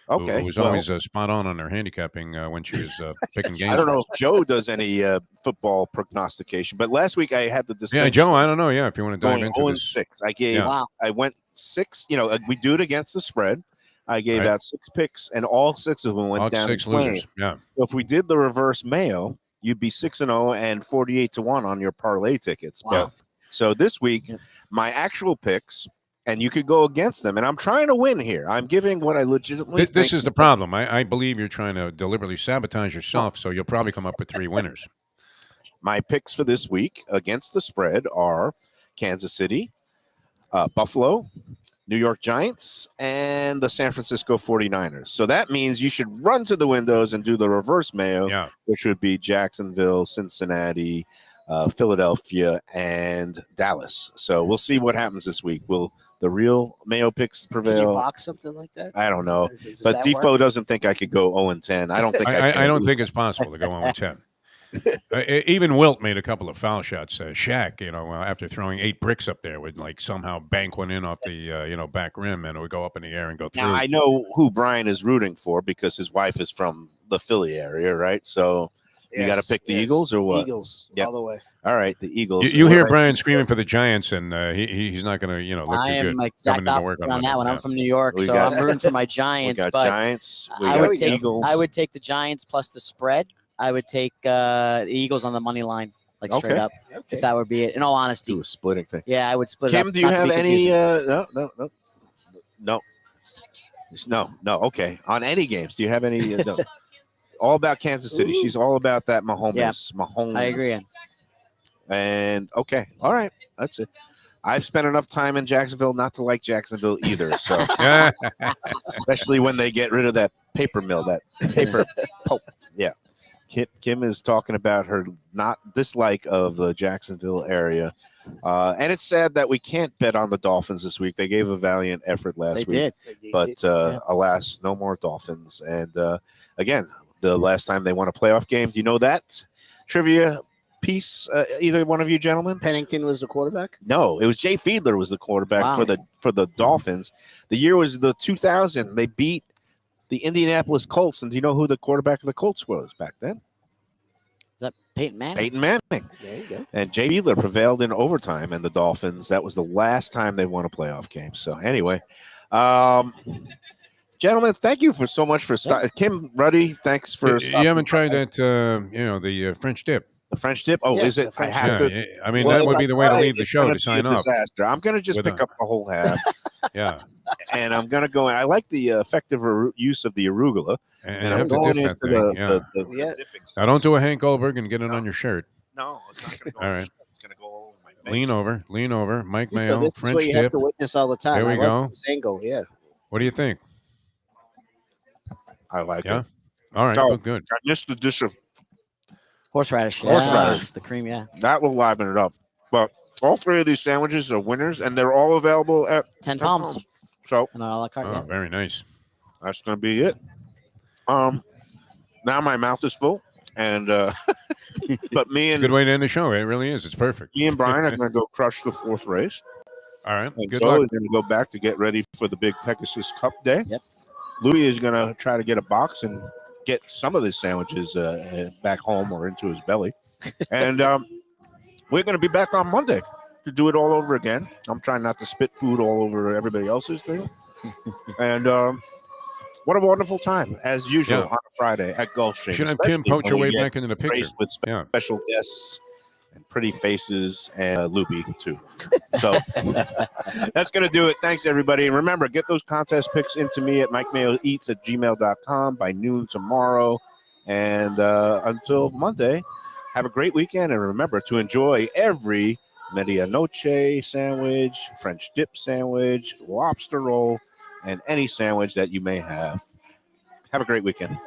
[SPEAKER 3] Okay,
[SPEAKER 4] who was always spot on her handicapping when she was picking games.
[SPEAKER 3] I don't know if Joe does any football prognostication, but last week I had the discussion.
[SPEAKER 4] Yeah, Joe, I don't know. Yeah, if you want to dive
[SPEAKER 3] Going
[SPEAKER 4] into
[SPEAKER 3] 0
[SPEAKER 4] this.
[SPEAKER 3] 6. I went 6. You know, we do it against the spread. I gave out 6 picks, and all 6 of them went
[SPEAKER 4] All
[SPEAKER 3] down
[SPEAKER 4] 6
[SPEAKER 3] in flames.
[SPEAKER 4] losers. Yeah.
[SPEAKER 3] So if we did the reverse Mayo, you'd be 6-0 and 48-1 on your parlay tickets.
[SPEAKER 9] Wow.
[SPEAKER 3] So this week, my actual picks, and you could go against them. And I'm trying to win here. I'm giving what I legitimately.
[SPEAKER 4] This
[SPEAKER 3] think
[SPEAKER 4] is the problem. I believe you're trying to deliberately sabotage yourself, so you'll probably come up with 3 winners.
[SPEAKER 3] My picks for this week against the spread are Kansas City, Buffalo, New York Giants, and the San Francisco 49ers. So that means you should run to the windows and do the reverse Mayo, which would be Jacksonville, Cincinnati, Philadelphia, and Dallas. So we'll see what happens this week. Will the real Mayo picks prevail?
[SPEAKER 7] Can you box something like that?
[SPEAKER 3] I don't know.
[SPEAKER 7] Does
[SPEAKER 3] But
[SPEAKER 7] that
[SPEAKER 3] Defo
[SPEAKER 7] work?
[SPEAKER 3] doesn't think I could go 0-10. I don't think
[SPEAKER 4] I don't think it's possible to go 1-10. Even Wilt made a couple of foul shots. Shaq, after throwing 8 bricks up there, would like somehow bank one in off the back rim, and it would go up in the air and go through.
[SPEAKER 3] Now I know who Brian is rooting for because his wife is from the Philly area, right? So you got to pick the Eagles or what?
[SPEAKER 7] Eagles,
[SPEAKER 3] Yep.
[SPEAKER 7] all the way.
[SPEAKER 3] All right, the Eagles.
[SPEAKER 4] You hear
[SPEAKER 3] What about-
[SPEAKER 4] Brian screaming for the Giants, and he's not going to look
[SPEAKER 9] I
[SPEAKER 4] too
[SPEAKER 9] am
[SPEAKER 4] good
[SPEAKER 9] exact
[SPEAKER 4] coming into work
[SPEAKER 9] opposite on
[SPEAKER 4] Monday.
[SPEAKER 9] that one. I'm from New York,
[SPEAKER 3] We
[SPEAKER 9] so
[SPEAKER 3] got-
[SPEAKER 9] I'm rooting for my
[SPEAKER 3] We
[SPEAKER 9] Giants.
[SPEAKER 3] got
[SPEAKER 9] but
[SPEAKER 3] Giants. We
[SPEAKER 9] I
[SPEAKER 3] got
[SPEAKER 9] would take
[SPEAKER 3] Eagles.
[SPEAKER 9] I would take the Giants plus the spread. I would take the Eagles on the money line, like straight
[SPEAKER 3] Okay.
[SPEAKER 9] up.
[SPEAKER 7] Okay.
[SPEAKER 9] If that would be it. In all honesty,
[SPEAKER 3] do a splitting thing.
[SPEAKER 9] yeah, I would split it
[SPEAKER 3] Kim,
[SPEAKER 9] up.
[SPEAKER 3] do you
[SPEAKER 9] not to
[SPEAKER 3] have
[SPEAKER 9] be
[SPEAKER 3] any?
[SPEAKER 9] confusing.
[SPEAKER 3] No. Okay. On any games, do you have any? No. All about Kansas City. She's all about that Mahomes.
[SPEAKER 9] Yeah.
[SPEAKER 3] Mahomes.
[SPEAKER 9] I agree.
[SPEAKER 3] And okay, all right, that's it. I've spent enough time in Jacksonville not to like Jacksonville either. So, especially when they get rid of that paper mill, that paper pulp. Yeah. Kim is talking about her not dislike of the Jacksonville area. And it's sad that we can't bet on the Dolphins this week. They gave a valiant effort last
[SPEAKER 9] They
[SPEAKER 3] week.
[SPEAKER 9] did.
[SPEAKER 3] But alas, no more Dolphins. And again, the last time they won a playoff game, do you know that trivia piece? Either one of you gentlemen?
[SPEAKER 7] Pennington was the quarterback.
[SPEAKER 3] No, it was Jay Fiedler was the quarterback for the Dolphins. The year was the 2000. They beat the Indianapolis Colts. And do you know who the quarterback of the Colts was back then?
[SPEAKER 9] Is that Peyton Manning?
[SPEAKER 3] Peyton Manning.
[SPEAKER 7] There you go.
[SPEAKER 3] And Jay Fiedler prevailed in overtime, and the Dolphins, that was the last time they won a playoff game. So anyway, gentlemen, thank you for so much for Kim Ruddy, thanks for
[SPEAKER 4] You haven't tried that, the French dip.
[SPEAKER 3] the French dip. Oh,
[SPEAKER 7] Yes,
[SPEAKER 3] is
[SPEAKER 7] the
[SPEAKER 3] it? I
[SPEAKER 7] French
[SPEAKER 3] have
[SPEAKER 7] dip.
[SPEAKER 3] to.
[SPEAKER 4] I mean,
[SPEAKER 3] Well,
[SPEAKER 4] that would be the way to leave the
[SPEAKER 3] it's
[SPEAKER 4] show
[SPEAKER 3] gonna
[SPEAKER 4] to
[SPEAKER 3] be
[SPEAKER 4] sign
[SPEAKER 3] a
[SPEAKER 4] off.
[SPEAKER 3] disaster. I'm going to just
[SPEAKER 4] With
[SPEAKER 3] pick
[SPEAKER 4] a-
[SPEAKER 3] up the whole half,
[SPEAKER 4] Yeah,
[SPEAKER 3] and I'm going to go in. I like the effective use of the arugula.
[SPEAKER 4] and
[SPEAKER 3] I'm
[SPEAKER 4] have to
[SPEAKER 3] going
[SPEAKER 4] dip that
[SPEAKER 3] into
[SPEAKER 4] thing. Yeah.
[SPEAKER 3] the
[SPEAKER 7] Yeah.
[SPEAKER 3] dipping
[SPEAKER 4] Now, don't
[SPEAKER 3] sauce.
[SPEAKER 4] do a Hank Goldberg and get it on your shirt.
[SPEAKER 3] No, it's not going to go.
[SPEAKER 4] All
[SPEAKER 3] on
[SPEAKER 4] right.
[SPEAKER 3] the shirt. It's going to go all over my face.
[SPEAKER 4] Lean over. Mike
[SPEAKER 7] So
[SPEAKER 4] Mayo,
[SPEAKER 7] this is
[SPEAKER 4] French
[SPEAKER 7] what you have
[SPEAKER 4] dip.
[SPEAKER 7] to witness all the time.
[SPEAKER 4] There we
[SPEAKER 7] I love
[SPEAKER 4] go.
[SPEAKER 7] This angle, yeah.
[SPEAKER 4] What do you think?
[SPEAKER 3] I like
[SPEAKER 4] Yeah.
[SPEAKER 3] it.
[SPEAKER 4] All right,
[SPEAKER 3] Oh,
[SPEAKER 4] look good.
[SPEAKER 3] I missed the dish of
[SPEAKER 9] Horseradish.
[SPEAKER 3] Horseradish.
[SPEAKER 9] The cream, yeah.
[SPEAKER 3] that will liven it up. But all 3 of these sandwiches are winners, and they're all available at
[SPEAKER 9] 10 palms.
[SPEAKER 3] So
[SPEAKER 9] And a la carte.
[SPEAKER 4] Oh,
[SPEAKER 9] yeah.
[SPEAKER 4] very nice.
[SPEAKER 3] that's going to be it. Now my mouth is full, and but
[SPEAKER 4] Good way to end the show. It really is. It's perfect.
[SPEAKER 3] me and Brian are going to go crush the 4th race.
[SPEAKER 4] All right.
[SPEAKER 3] And
[SPEAKER 4] Good
[SPEAKER 3] Joe
[SPEAKER 4] luck.
[SPEAKER 3] is going to go back to get ready for the big Pegasus Cup day.
[SPEAKER 9] Yep.
[SPEAKER 3] Louis is going to try to get a box and get some of these sandwiches back home or into his belly. And we're going to be back on Monday to do it all over again. I'm trying not to spit food all over everybody else's thing. And what a wonderful time, as usual, on a Friday at Gulfstream.
[SPEAKER 4] Should have Kim poach her way back into the picture.
[SPEAKER 3] Graced with special guests and pretty faces and Lubie, too. So that's going to do it. Thanks, everybody. And remember, get those contest picks into me at MikeMayoEats@gmail.com by noon tomorrow. And until Monday, have a great weekend. And remember to enjoy every medianoche sandwich, French dip sandwich, lobster roll, and any sandwich that you may have. Have a great weekend.